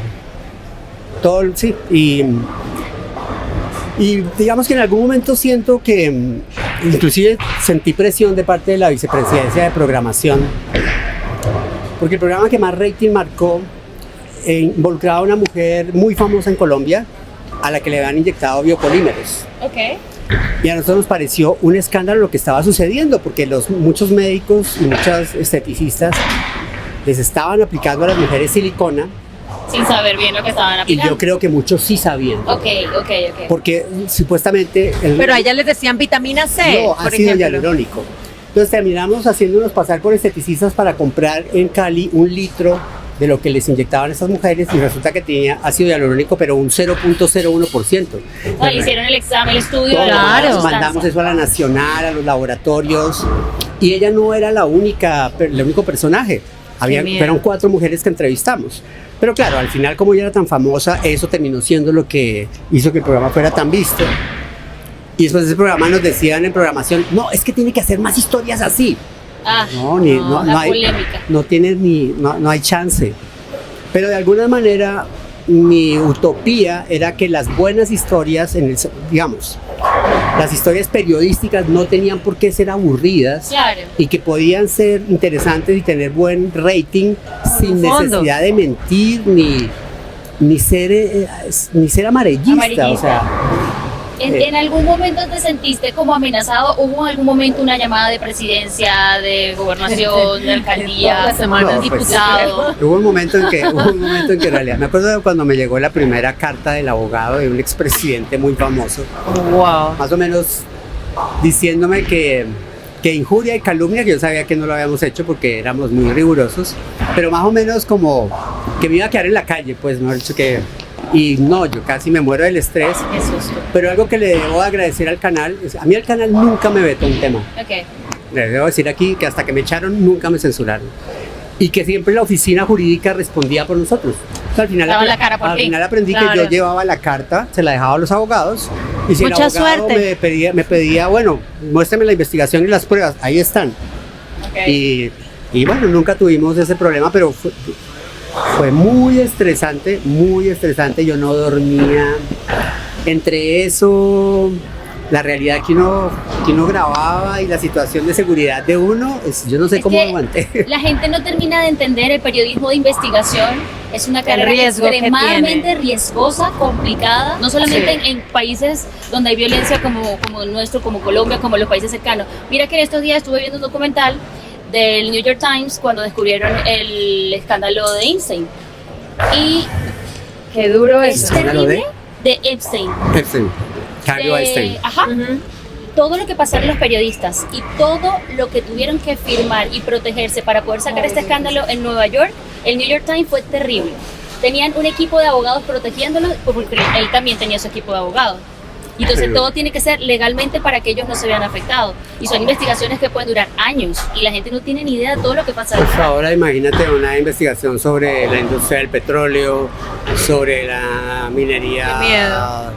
[SPEAKER 1] todo, sí, y digamos que en algún momento siento que, inclusive sentí presión de parte de la vicepresidencia de programación, porque el programa que más rating marcó involucraba a una mujer muy famosa en Colombia a la que le habían inyectado biopolímeros.
[SPEAKER 2] Ok.
[SPEAKER 1] Y a nosotros nos pareció un escándalo lo que estaba sucediendo, porque muchos médicos y muchos esteticistas les estaban aplicando a las mujeres silicona.
[SPEAKER 2] Sin saber bien lo que estaban
[SPEAKER 1] Y
[SPEAKER 2] aplicando.
[SPEAKER 1] yo creo que muchos sí sabían.
[SPEAKER 2] Ok.
[SPEAKER 1] Porque supuestamente...
[SPEAKER 3] Pero a ella les decían vitamina C,
[SPEAKER 1] No,
[SPEAKER 3] por
[SPEAKER 1] ácido
[SPEAKER 3] ejemplo.
[SPEAKER 1] hialurónico. Entonces terminamos haciéndonos pasar por esteticistas para comprar en Cali 1 litro de lo que les inyectaban a estas mujeres y resulta que tenía ácido hialurónico, pero un 0.01%.
[SPEAKER 2] Oye, hicieron el examen, el estudio.
[SPEAKER 1] Todo,
[SPEAKER 3] Claro.
[SPEAKER 1] mandamos eso a la Nacional, a los laboratorios, y ella no era el único personaje. Fueron 4 mujeres que entrevistamos. Pero claro, al final, como ella era tan famosa, eso terminó siendo lo que hizo que el programa fuera tan visto. Y después de ese programa nos decían en programación, no, es que tiene que hacer más historias así. No hay
[SPEAKER 2] polémica.
[SPEAKER 1] No hay chance. Pero de alguna manera mi utopía era que las buenas historias, digamos, las historias periodísticas no tenían por qué ser aburridas.
[SPEAKER 2] Claro.
[SPEAKER 1] Y que podían ser interesantes y tener buen rating sin necesidad de mentir ni ser amarillista. O sea,
[SPEAKER 2] ¿En algún momento te sentiste como amenazado? ¿Hubo en algún momento una llamada de presidencia, de gobernación, de alcaldía,
[SPEAKER 3] Todas las semanas,
[SPEAKER 1] no, pues,
[SPEAKER 2] diputado?
[SPEAKER 1] hubo un momento en que en realidad, me acuerdo de cuando me llegó la primera carta del abogado de un expresidente muy famoso,
[SPEAKER 3] Wow.
[SPEAKER 1] más o menos diciéndome que injuria y calumnia, que yo sabía que no lo habíamos hecho porque éramos muy rigurosos, pero más o menos como que me iba a quedar en la calle, pues, mejor dicho que... Y no, yo casi me muero del estrés.
[SPEAKER 2] Qué susto.
[SPEAKER 1] Pero algo que le debo agradecer al canal, a mí el canal nunca me vetó un tema.
[SPEAKER 2] Ok.
[SPEAKER 1] Le debo decir aquí que hasta que me echaron nunca me censuraron. Y que siempre la oficina jurídica respondía por nosotros. O sea, al final,
[SPEAKER 2] Daba la cara por ti.
[SPEAKER 1] final aprendí
[SPEAKER 3] Claro.
[SPEAKER 1] que yo llevaba la carta, se la dejaba a los abogados. Y si
[SPEAKER 3] Mucha
[SPEAKER 1] el abogado
[SPEAKER 3] suerte.
[SPEAKER 1] me pedía, bueno, muéstrame la investigación y las pruebas, ahí están.
[SPEAKER 2] Ok.
[SPEAKER 1] Y bueno, nunca tuvimos ese problema, pero fue muy estresante, yo no dormía. Entre eso, la realidad que uno grababa y la situación de seguridad de uno, yo no sé
[SPEAKER 2] Es
[SPEAKER 1] cómo
[SPEAKER 2] que
[SPEAKER 1] aguanté.
[SPEAKER 2] La gente no termina de entender el periodismo de investigación. Es una carrera
[SPEAKER 3] riesgo que
[SPEAKER 2] extremadamente
[SPEAKER 3] tiene.
[SPEAKER 2] riesgosa, complicada, no solamente
[SPEAKER 3] Sí.
[SPEAKER 2] en países donde hay violencia como el nuestro, como Colombia, como los países cercanos. Mira que en estos días estuve viendo un documental del New York Times cuando descubrieron el escándalo de Einstein. Y
[SPEAKER 3] Qué duro
[SPEAKER 2] Es
[SPEAKER 3] eso.
[SPEAKER 2] terrible de Epstein.
[SPEAKER 1] Epstein, Harvey Weinstein.
[SPEAKER 2] Ajá.
[SPEAKER 3] Ujú.
[SPEAKER 2] Todo lo que pasaron los periodistas y todo lo que tuvieron que firmar y protegerse para poder sacar este escándalo en Nueva York, el New York Times fue terrible. Tenían un equipo de abogados protegiéndolo porque él también tenía su equipo de abogados. Y entonces
[SPEAKER 1] Pero-
[SPEAKER 2] todo tiene que ser legalmente para que ellos no se vean afectados. Y son investigaciones que pueden durar años y la gente no tiene ni idea de todo lo que pasa.
[SPEAKER 1] Pues ahora imagínate una investigación sobre la industria del petróleo, sobre la minería
[SPEAKER 3] Qué miedo.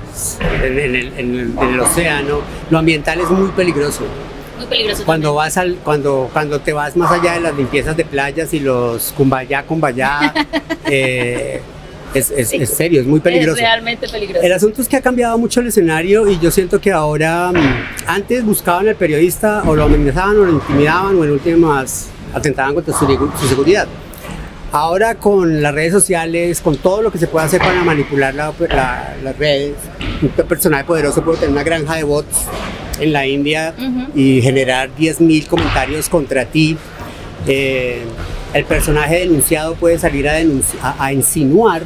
[SPEAKER 1] en el océano. Lo ambiental es muy peligroso.
[SPEAKER 2] Muy peligroso.
[SPEAKER 1] Cuando cuando te vas más allá de las limpiezas de playas y los kumbaya, es serio, es muy peligroso.
[SPEAKER 2] Es realmente peligroso.
[SPEAKER 1] El asunto es que ha cambiado mucho el escenario y yo siento que ahora, antes buscaban al periodista o lo amenazaban o lo intimidaban o en últimas atentaban contra su seguridad. Ahora con las redes sociales, con todo lo que se puede hacer para manipular las redes, un personaje poderoso puede tener una granja de bots en la India
[SPEAKER 2] Ujú.
[SPEAKER 1] y generar 10.000 comentarios contra ti. El personaje denunciado puede salir a insinuar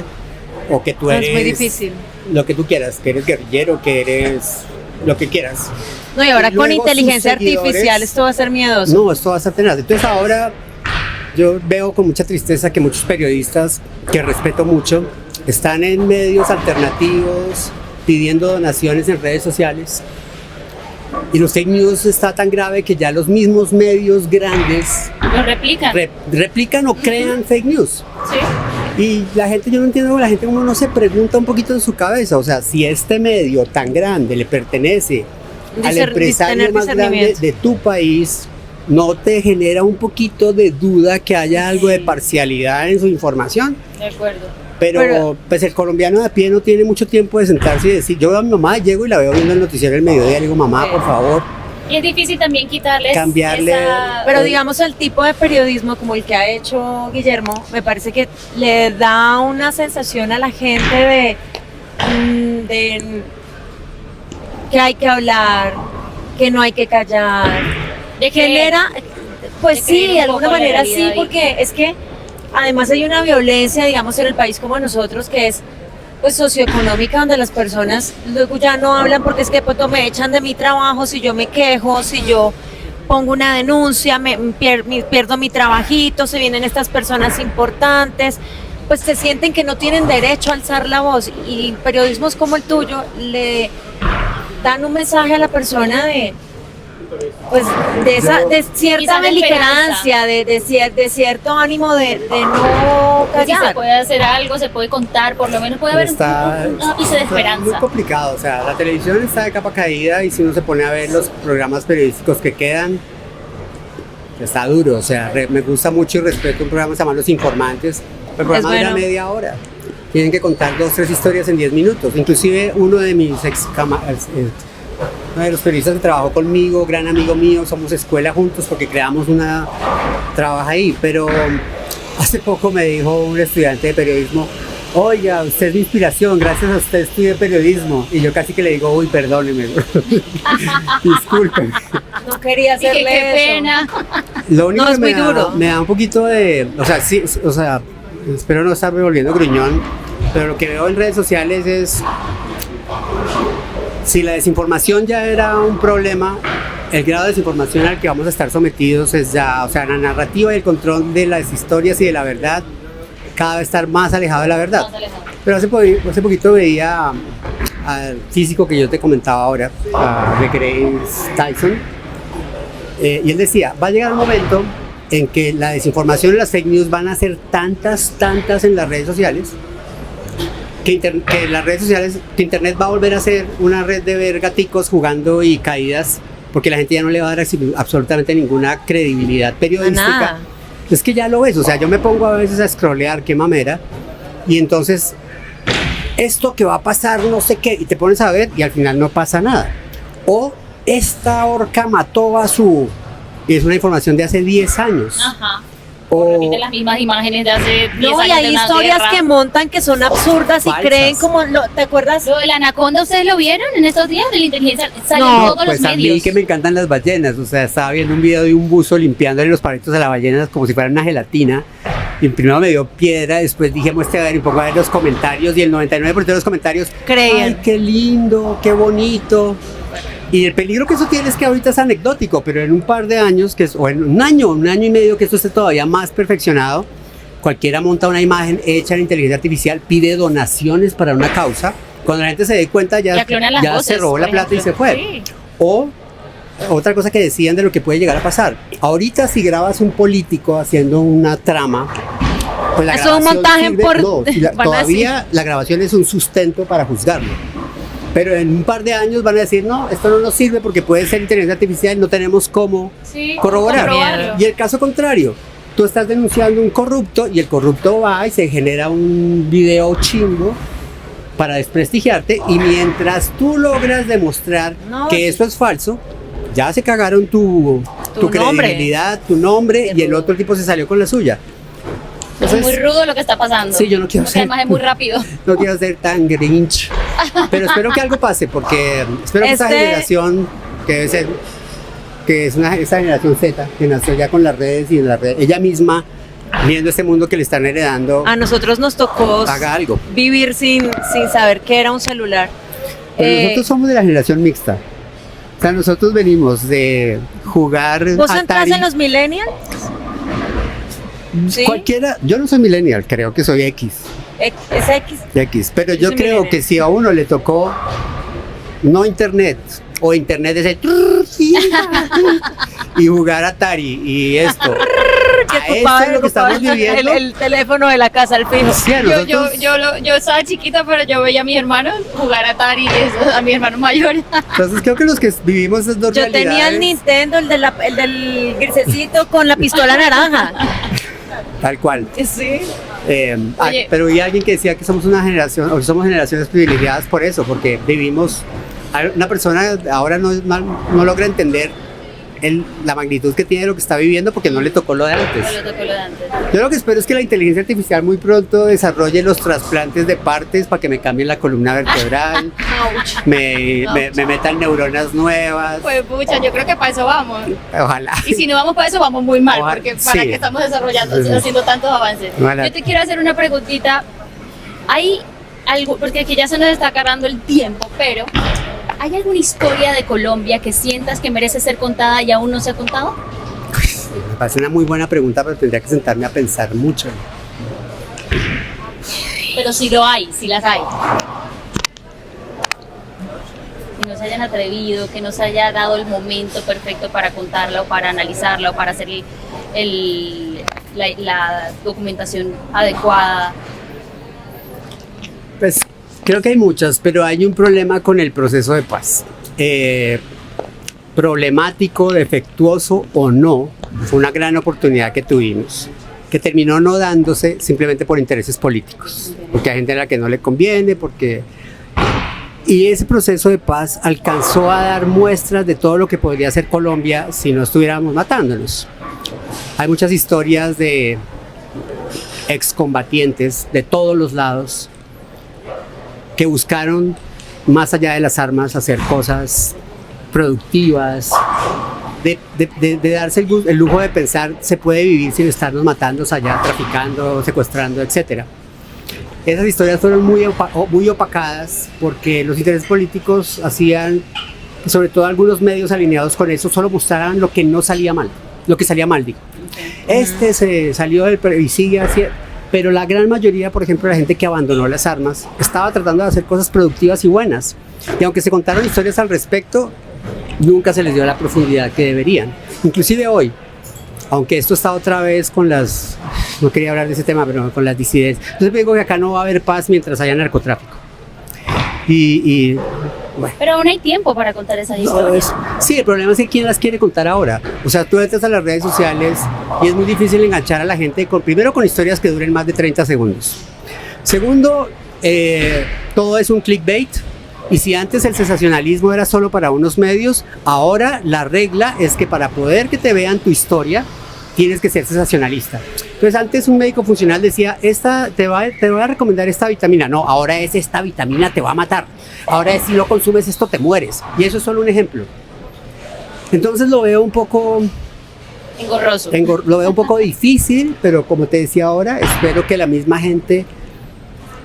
[SPEAKER 1] o que tú eres
[SPEAKER 3] Es muy difícil.
[SPEAKER 1] lo que tú quieras, que eres guerrillero, que eres lo que quieras.
[SPEAKER 3] No, y ahora
[SPEAKER 1] Y
[SPEAKER 3] con
[SPEAKER 1] luego
[SPEAKER 3] inteligencia
[SPEAKER 1] sus seguidores-
[SPEAKER 3] artificial esto va a ser miedoso.
[SPEAKER 1] No, esto va a ser tenaz. Entonces ahora yo veo con mucha tristeza que muchos periodistas, que respeto mucho, están en medios alternativos pidiendo donaciones en redes sociales. Y los fake news está tan grave que ya los mismos medios grandes
[SPEAKER 2] Lo replican.
[SPEAKER 1] replican o crean fake news.
[SPEAKER 2] Sí.
[SPEAKER 1] Y la gente, yo no entiendo, la gente como no se pregunta un poquito en su cabeza, o sea, si este medio tan grande le pertenece al empresario
[SPEAKER 3] tener
[SPEAKER 1] más grande
[SPEAKER 3] discernimiento.
[SPEAKER 1] de tu país, ¿no te genera un poquito de duda que haya algo de parcialidad en su información?
[SPEAKER 2] De acuerdo.
[SPEAKER 1] Pero pues el colombiano de a pie no tiene mucho tiempo de sentarse y decir, yo veo a mi mamá, llego y la veo viendo el noticiero del mediodía, le digo, mamá, por favor,
[SPEAKER 2] Y es difícil también quitarles
[SPEAKER 1] Cambiarle-
[SPEAKER 3] Pero digamos el tipo de periodismo como el que ha hecho Guillermo, me parece que le da una sensación a la gente de que hay que hablar, que no hay que callar.
[SPEAKER 2] de que
[SPEAKER 3] Genera, pues
[SPEAKER 2] de
[SPEAKER 3] sí,
[SPEAKER 2] creer
[SPEAKER 3] de
[SPEAKER 2] un
[SPEAKER 3] alguna
[SPEAKER 2] poco la
[SPEAKER 3] manera sí,
[SPEAKER 2] realidad y-
[SPEAKER 3] porque es que además hay una violencia, digamos, en el país como nosotros que es pues socioeconómica, donde las personas luego ya no hablan porque es que pues, me echan de mi trabajo, si yo me quejo, si yo pongo una denuncia, pierdo mi trabajito, se vienen estas personas importantes, pues se sienten que no tienen derecho a alzar la voz y periodismos como el tuyo le dan un mensaje a la persona de pues de cierta
[SPEAKER 2] Quizás de
[SPEAKER 3] beligerancia, de cierto ánimo de no
[SPEAKER 2] si se
[SPEAKER 3] callar.
[SPEAKER 2] puede hacer algo, se puede contar, por lo menos puede haber un ápice de
[SPEAKER 1] está muy
[SPEAKER 2] esperanza.
[SPEAKER 1] complicado, o sea, la televisión está de capa caída y si uno se pone a ver los programas periodísticos que quedan, está duro, o sea, me gusta mucho y respeto un programa que se llama Los Informantes, el programa dura
[SPEAKER 3] bueno.
[SPEAKER 1] media hora, tienen que contar 2 o 3 historias en 10 minutos, inclusive uno de mis uno de los periodistas que trabajó conmigo, gran amigo mío, somos escuela juntos porque creamos trabaja ahí, pero hace poco me dijo un estudiante de periodismo, oiga, usted es mi inspiración, gracias a usted estudié periodismo, y yo casi que le digo, uy, perdóneme, disculpe.
[SPEAKER 3] No quería
[SPEAKER 2] Y que
[SPEAKER 3] hacerle
[SPEAKER 2] qué
[SPEAKER 3] eso.
[SPEAKER 2] pena.
[SPEAKER 1] Lo único
[SPEAKER 3] No,
[SPEAKER 1] que
[SPEAKER 3] es muy duro.
[SPEAKER 1] me da un poquito de, o sea, sí, o sea, espero no estarme volviendo gruñón, pero lo que veo en redes sociales es, si la desinformación ya era un problema, el grado de desinformación al que vamos a estar sometidos es ya, o sea, la narrativa y el control de las historias y de la verdad cada vez estar más alejado de la verdad.
[SPEAKER 2] Más alejado.
[SPEAKER 1] Pero hace poquito veía al físico que yo te comentaba ahora, a Grace Tyson, y él decía, va a llegar un momento en que la desinformación y las fake news van a ser tantas en las redes sociales, que las redes sociales, que internet va a volver a ser una red de ver gaticos jugando y caídas, porque la gente ya no le va a dar absolutamente ninguna credibilidad periodística.
[SPEAKER 3] Nada.
[SPEAKER 1] Es que ya lo ves, o sea, yo me pongo a veces a scrollear, qué mamera, y entonces, esto que va a pasar, no sé qué, y te pones a ver y al final no pasa nada. O, esta orca mató a su... Y es una información de hace 10 años.
[SPEAKER 2] Ajá.
[SPEAKER 1] O,
[SPEAKER 2] Repite las mismas imágenes de hace 10
[SPEAKER 3] No, y
[SPEAKER 2] años
[SPEAKER 3] hay
[SPEAKER 2] de una
[SPEAKER 3] historias
[SPEAKER 2] guerra.
[SPEAKER 3] que montan que son absurdas y
[SPEAKER 1] Falsas.
[SPEAKER 3] creen como, ¿te acuerdas?
[SPEAKER 2] Lo de la anaconda, ¿ustedes lo vieron en estos días de la inteligencia? Salen
[SPEAKER 3] No,
[SPEAKER 2] todos
[SPEAKER 1] pues
[SPEAKER 2] los
[SPEAKER 1] a
[SPEAKER 2] medios.
[SPEAKER 1] mí que me encantan las ballenas, o sea, estaba viendo un video de un buzo limpiándole los palitos a las ballenas como si fueran una gelatina, Y primero me dio piedra, después dije, muestre a ver, y pongo a ver los comentarios, y el 99% de los comentarios,
[SPEAKER 3] Creían.
[SPEAKER 1] ay, qué lindo, qué bonito. Y el peligro que eso tiene es que ahorita es anecdótico, pero en un par de años, o en un año y medio, que esto esté todavía más perfeccionado, cualquiera monta una imagen hecha en inteligencia artificial, pide donaciones para una causa, cuando la gente se dé cuenta ya
[SPEAKER 2] clonan las
[SPEAKER 1] se
[SPEAKER 2] voces,
[SPEAKER 1] robó la
[SPEAKER 2] por
[SPEAKER 1] plata y se
[SPEAKER 2] ejemplo.
[SPEAKER 1] fue.
[SPEAKER 2] Sí.
[SPEAKER 1] O otra cosa que decían de lo que puede llegar a pasar. Ahorita si grabas un político haciendo una trama, pues la
[SPEAKER 3] Eso es un
[SPEAKER 1] grabación
[SPEAKER 3] montaje
[SPEAKER 1] sirve-
[SPEAKER 3] por-
[SPEAKER 1] no, si
[SPEAKER 3] van a
[SPEAKER 1] todavía la grabación es un sustento para juzgarlo. Pero en un par de años van a decir, no, esto no nos sirve porque puede ser inteligencia artificial, no tenemos cómo
[SPEAKER 2] Sí,
[SPEAKER 1] corroborar.
[SPEAKER 2] comprobarlo.
[SPEAKER 1] Y el caso contrario, tú estás denunciando un corrupto y el corrupto va y se genera un video chimbo para desprestigiarte, y mientras tú logras demostrar
[SPEAKER 3] No,
[SPEAKER 1] que
[SPEAKER 3] sí.
[SPEAKER 1] eso es falso, ya se cagaron tu
[SPEAKER 3] nombre.
[SPEAKER 1] credibilidad, tu nombre, y el otro tipo se salió con la suya.
[SPEAKER 2] Es muy rudo lo que está pasando.
[SPEAKER 1] Sí, yo no quiero
[SPEAKER 2] Porque
[SPEAKER 1] ser-
[SPEAKER 2] además es muy rápido.
[SPEAKER 1] No quiero ser tan grinch, pero espero que algo pase, porque espero que esa
[SPEAKER 3] Este-
[SPEAKER 1] generación, que debe ser, esa generación Z, que nació ya con las redes y en las redes, ella misma, viendo este mundo que le están heredando,
[SPEAKER 3] A nosotros nos tocó
[SPEAKER 1] haga algo.
[SPEAKER 3] vivir sin saber qué era un celular.
[SPEAKER 1] Pero nosotros somos de la generación mixta. O sea, nosotros venimos de jugar
[SPEAKER 3] ¿Vos entras
[SPEAKER 1] Atari.
[SPEAKER 3] en los millennials? ¿Sí?
[SPEAKER 1] Cualquiera, yo no soy millennial, creo que soy X,
[SPEAKER 3] ¿Es X?
[SPEAKER 1] pero
[SPEAKER 3] Yo
[SPEAKER 1] yo
[SPEAKER 3] soy
[SPEAKER 1] creo
[SPEAKER 3] millennial.
[SPEAKER 1] que si a uno le tocó no internet, o internet es el y jugar Atari y esto, a esto es lo que estamos viviendo.
[SPEAKER 3] el teléfono de la casa al fijo.
[SPEAKER 1] Sí, a nosotros-
[SPEAKER 2] Yo estaba chiquita, pero yo veía a mis hermanos jugar Atari, a mis hermanos mayores.
[SPEAKER 1] Entonces creo que los que vivimos esas dos
[SPEAKER 3] Yo tenía el
[SPEAKER 1] realidades,
[SPEAKER 3] Nintendo, el del grisecito con la pistola naranja.
[SPEAKER 1] tal cual.
[SPEAKER 3] Sí.
[SPEAKER 2] Oye.
[SPEAKER 1] Pero vi a alguien que decía que somos una generación, o que somos generaciones privilegiadas por eso, porque vivimos, una persona ahora no logra entender la magnitud que tiene lo que está viviendo porque no le tocó lo de antes.
[SPEAKER 2] No lo tocó lo de antes.
[SPEAKER 1] Yo lo que espero es que la inteligencia artificial muy pronto desarrolle los trasplantes de partes para que me cambien la columna vertebral,
[SPEAKER 2] Ouch.
[SPEAKER 1] me metan neuronas nuevas,
[SPEAKER 2] Pues pucha, yo creo que para eso vamos.
[SPEAKER 1] ojalá.
[SPEAKER 2] Y si no vamos para eso, vamos muy mal,
[SPEAKER 1] Ojalá,
[SPEAKER 2] porque para
[SPEAKER 1] sí.
[SPEAKER 2] que estamos desarrollando,
[SPEAKER 1] Sí.
[SPEAKER 2] haciendo tantos avances.
[SPEAKER 1] Ojalá.
[SPEAKER 2] Yo te quiero hacer una preguntita. Hay algo, porque aquí ya se nos está acabando el tiempo, pero ¿hay alguna historia de Colombia que sientas que merece ser contada y aún no se ha contado?
[SPEAKER 1] Me parece una muy buena pregunta, pero tendría que sentarme a pensar mucho.
[SPEAKER 2] Pero si lo hay, si las hay. Que no se hayan atrevido, que no se haya dado el momento perfecto para contarla o para analizarla o para hacer la documentación adecuada.
[SPEAKER 1] Pues creo que hay muchas, pero hay un problema con el proceso de paz. Problemático, defectuoso o no, fue una gran oportunidad que tuvimos, que terminó no dándose simplemente por intereses políticos, porque hay gente a la que no le conviene, y ese proceso de paz alcanzó a dar muestras de todo lo que podría ser Colombia si no estuviéramos matándonos. Hay muchas historias de excombatientes de todos los lados que buscaron, más allá de las armas, hacer cosas productivas, de darse el lujo de pensar se puede vivir sin estarnos matando allá, traficando, secuestrando, etc. Esas historias fueron muy opacadas porque los intereses políticos hacían, sobre todo algunos medios alineados con eso, solo mostraran lo que no salía mal, lo que salía mal, digo. Este se salió del y sigue así. Pero la gran mayoría, por ejemplo, la gente que abandonó las armas, estaba tratando de hacer cosas productivas y buenas. Y aunque se contaron historias al respecto, nunca se les dio la profundidad que deberían. Inclusive hoy, aunque esto está otra vez con no quería hablar de ese tema, pero con las disidencias. Entonces digo que acá no va a haber paz mientras haya narcotráfico. Bueno.
[SPEAKER 2] Pero aún hay tiempo para contar esas
[SPEAKER 1] No,
[SPEAKER 2] historias.
[SPEAKER 1] sí, el problema es que quién las quiere contar ahora. O sea, tú entras a las redes sociales y es muy difícil enganchar a la gente primero con historias que duren más de 30 segundos. Segundo, todo es un clickbait. Y si antes el sensacionalismo era solo para unos medios, ahora la regla es que para poder que te vean tu historia, tienes que ser sensacionalista. Entonces antes un médico funcional decía, te voy a recomendar esta vitamina. No, ahora es esta vitamina te va a matar. Ahora es si no consumes esto te mueres. Y eso es solo un ejemplo. Entonces lo veo un poco
[SPEAKER 2] Engorroso.
[SPEAKER 1] Lo veo un poco difícil, pero como te decía ahora, espero que la misma gente,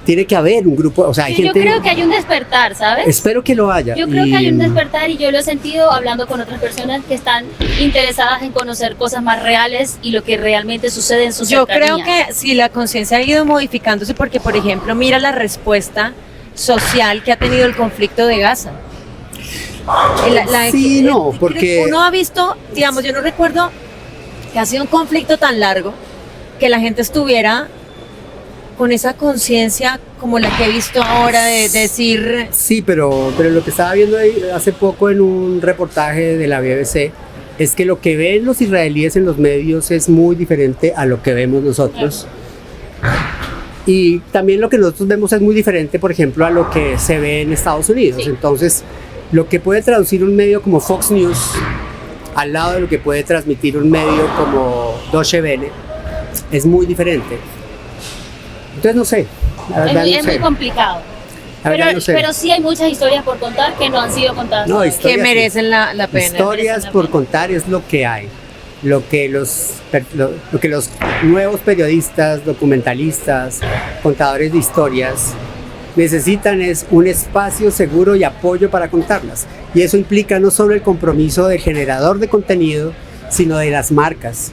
[SPEAKER 1] tiene que haber un grupo, o sea, hay
[SPEAKER 2] Sí,
[SPEAKER 1] gente...
[SPEAKER 2] yo creo que hay un despertar, ¿sabes?
[SPEAKER 1] Espero que lo haya.
[SPEAKER 2] Yo creo que hay un despertar y yo lo he sentido hablando con otras personas que están interesadas en conocer cosas más reales y lo que realmente sucede en su
[SPEAKER 3] Yo
[SPEAKER 2] cercanía.
[SPEAKER 3] creo que sí, la conciencia ha ido modificándose porque, por ejemplo, mira la respuesta social que ha tenido el conflicto de Gaza.
[SPEAKER 1] Sí, no, porque...
[SPEAKER 3] Uno ha visto, digamos, yo no recuerdo que ha sido un conflicto tan largo que la gente estuviera con esa conciencia como la que he visto ahora de decir...
[SPEAKER 1] Sí, pero lo que estaba viendo ahí hace poco en un reportaje de la BBC es que lo que ven los israelíes en los medios es muy diferente a lo que vemos nosotros. Y también lo que nosotros vemos es muy diferente, por ejemplo, a lo que se ve en Estados Unidos.
[SPEAKER 2] Sí.
[SPEAKER 1] Entonces, lo que puede traducir un medio como Fox News al lado de lo que puede transmitir un medio como Deutsche Welle es muy diferente. Entonces, no sé. La verdad,
[SPEAKER 2] Es
[SPEAKER 1] no
[SPEAKER 2] muy
[SPEAKER 1] sé.
[SPEAKER 2] complicado.
[SPEAKER 1] La verdad, no sé.
[SPEAKER 2] Pero sí hay muchas historias por contar que no han sido contadas.
[SPEAKER 1] No,
[SPEAKER 2] todavía.
[SPEAKER 3] que
[SPEAKER 1] historias,
[SPEAKER 3] merecen la pena.
[SPEAKER 1] historias por contar es lo que hay. Lo que los nuevos periodistas, documentalistas, contadores de historias necesitan es un espacio seguro y apoyo para contarlas. Y eso implica no solo el compromiso del generador de contenido, sino de las marcas.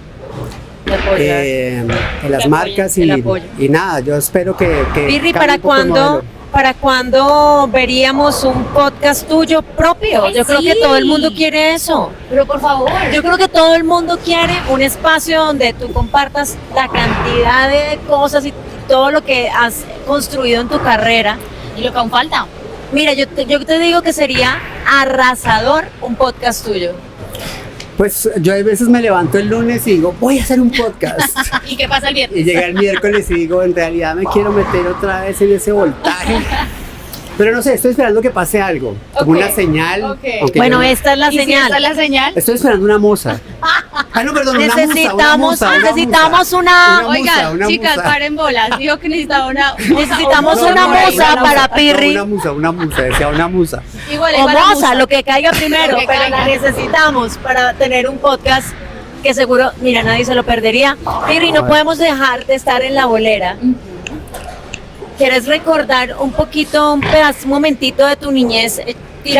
[SPEAKER 3] De apoyar.
[SPEAKER 1] De las
[SPEAKER 2] Que
[SPEAKER 1] marcas
[SPEAKER 3] apoyen, el apoyo.
[SPEAKER 1] y nada, yo espero que
[SPEAKER 3] Pirri,
[SPEAKER 1] cambie un poco el modelo.
[SPEAKER 3] ¿para cuándo veríamos un podcast tuyo propio?
[SPEAKER 2] Ay,
[SPEAKER 3] Yo creo que
[SPEAKER 2] sí.
[SPEAKER 3] todo el mundo quiere eso.
[SPEAKER 2] Pero por favor.
[SPEAKER 3] Yo creo que todo el mundo quiere un espacio donde tú compartas la cantidad de cosas y todo lo que has construido en tu carrera.
[SPEAKER 2] Y lo que aún falta.
[SPEAKER 3] Mira, yo te digo que sería arrasador un podcast tuyo.
[SPEAKER 1] Pues yo a veces me levanto el lunes y digo, voy a hacer un podcast.
[SPEAKER 2] ¿Y qué pasa el viernes?
[SPEAKER 1] Y llega el miércoles y digo, en realidad me quiero meter otra vez en ese voltaje. Pero no sé, estoy esperando que pase algo, como
[SPEAKER 2] Ok,
[SPEAKER 1] una señal.
[SPEAKER 2] ok.
[SPEAKER 1] aunque
[SPEAKER 3] Bueno,
[SPEAKER 1] yo no-
[SPEAKER 3] esta es la
[SPEAKER 2] ¿Y si
[SPEAKER 3] señal.
[SPEAKER 2] esta es la señal?
[SPEAKER 1] Estoy esperando una moza. Ah, no, perdón,
[SPEAKER 3] Necesitamos
[SPEAKER 1] una
[SPEAKER 2] Oigan,
[SPEAKER 1] musa.
[SPEAKER 2] chicas, paren bolas. Dijo que necesitaba una.
[SPEAKER 3] Necesitamos
[SPEAKER 1] No,
[SPEAKER 3] una
[SPEAKER 1] no, no,
[SPEAKER 3] musa
[SPEAKER 1] no,
[SPEAKER 3] para
[SPEAKER 1] no,
[SPEAKER 3] Pirri.
[SPEAKER 1] una musa, decía una musa.
[SPEAKER 2] Igual,
[SPEAKER 3] O
[SPEAKER 2] igual la
[SPEAKER 3] moza,
[SPEAKER 2] musa.
[SPEAKER 3] lo que caiga primero,
[SPEAKER 2] Lo que
[SPEAKER 3] pero
[SPEAKER 2] caiga.
[SPEAKER 3] la necesitamos para tener un podcast que seguro, mira, nadie se lo perdería. Pirri, no podemos dejar de estar en la bolera. ¿Quieres recordar un poquito, un pedazo, un momentito de tu niñez,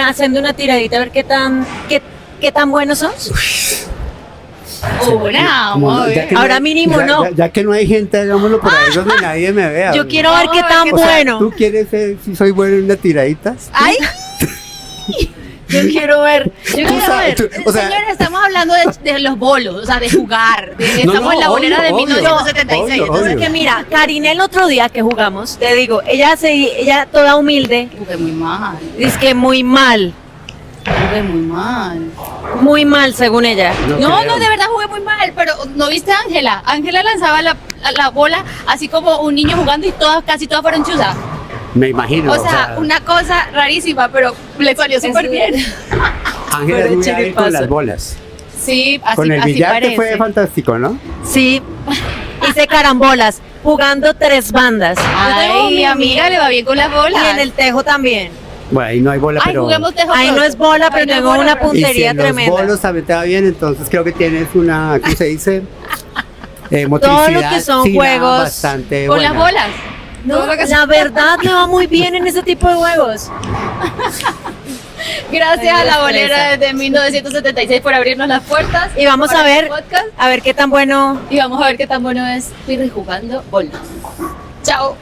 [SPEAKER 3] haciendo una tiradita, a ver qué tan buenos sos?
[SPEAKER 2] Una,
[SPEAKER 1] Como,
[SPEAKER 2] muy
[SPEAKER 1] ya
[SPEAKER 2] bien.
[SPEAKER 1] que no
[SPEAKER 3] Ahora
[SPEAKER 1] hay-
[SPEAKER 3] mínimo
[SPEAKER 1] ya-
[SPEAKER 3] no.
[SPEAKER 1] Ya que no hay gente, hagámoslo por ahí donde nadie me vea.
[SPEAKER 3] Yo quiero ver
[SPEAKER 2] Vamos
[SPEAKER 3] qué
[SPEAKER 2] a ver
[SPEAKER 3] tan
[SPEAKER 2] qué
[SPEAKER 1] O sea,
[SPEAKER 3] bueno.
[SPEAKER 1] ¿tú quieres ver si soy bueno en una tiradita?
[SPEAKER 2] ¡Ay!
[SPEAKER 3] Yo quiero ver.
[SPEAKER 2] Yo quiero
[SPEAKER 1] sabes,
[SPEAKER 2] ver.
[SPEAKER 1] o sea-
[SPEAKER 2] Señores, estamos hablando de los bolos, o sea, de jugar. Estamos en la bolera de
[SPEAKER 1] obvio,
[SPEAKER 2] 1976.
[SPEAKER 1] obvio,
[SPEAKER 2] Entonces,
[SPEAKER 1] obvio.
[SPEAKER 3] Porque mira, Karina el otro día que jugamos, te digo, ella toda humilde,
[SPEAKER 2] jugué muy mal.
[SPEAKER 3] dice que muy mal según ella.
[SPEAKER 2] No,
[SPEAKER 1] creo.
[SPEAKER 2] de verdad jugué muy mal, pero ¿no viste a Ángela? Ángela lanzaba la bola así como un niño jugando y casi todas fueron chuzas.
[SPEAKER 1] Me imagino.
[SPEAKER 2] O sea, una cosa rarísima, pero le salió súper bien.
[SPEAKER 1] Ángela
[SPEAKER 3] Pero
[SPEAKER 1] es muy hábil
[SPEAKER 3] chiripazo.
[SPEAKER 1] con las bolas.
[SPEAKER 2] Sí, así,
[SPEAKER 1] Con el
[SPEAKER 2] así
[SPEAKER 1] billar te
[SPEAKER 2] parece.
[SPEAKER 1] fue fantástico, ¿no?
[SPEAKER 3] Sí, hice carambolas, jugando 3 bandas.
[SPEAKER 2] Ay, amiga, le va bien con las bolas.
[SPEAKER 3] Y en el tejo también.
[SPEAKER 1] Bueno, ahí no hay bola,
[SPEAKER 2] Ay,
[SPEAKER 1] pero...
[SPEAKER 2] juguemos tejo
[SPEAKER 3] Ahí no
[SPEAKER 2] pronto.
[SPEAKER 3] es bola,
[SPEAKER 2] Ay,
[SPEAKER 3] pero
[SPEAKER 2] no es
[SPEAKER 3] tengo
[SPEAKER 2] bola,
[SPEAKER 3] una
[SPEAKER 2] pero-
[SPEAKER 1] Y si
[SPEAKER 3] puntería
[SPEAKER 1] en los
[SPEAKER 3] tremenda.
[SPEAKER 1] bolos también te va bien, entonces creo que tienes una, ¿cómo se dice? Motricidad
[SPEAKER 3] Todo lo que son
[SPEAKER 1] fina,
[SPEAKER 3] juegos
[SPEAKER 1] bastante
[SPEAKER 2] Con
[SPEAKER 1] buena.
[SPEAKER 2] las bolas.
[SPEAKER 3] No,
[SPEAKER 2] Todo lo que
[SPEAKER 3] la verdad me va muy bien en ese tipo de juegos.
[SPEAKER 2] Gracias
[SPEAKER 3] Ay,
[SPEAKER 2] a la
[SPEAKER 3] Dios,
[SPEAKER 2] bolera
[SPEAKER 3] Teresa.
[SPEAKER 2] desde 1976 por abrirnos las puertas.
[SPEAKER 3] Y vamos
[SPEAKER 2] para
[SPEAKER 3] a ver,
[SPEAKER 2] este podcast.
[SPEAKER 3] qué tan bueno.
[SPEAKER 2] Y vamos a ver qué tan bueno es Pirri jugando bolas. Chao.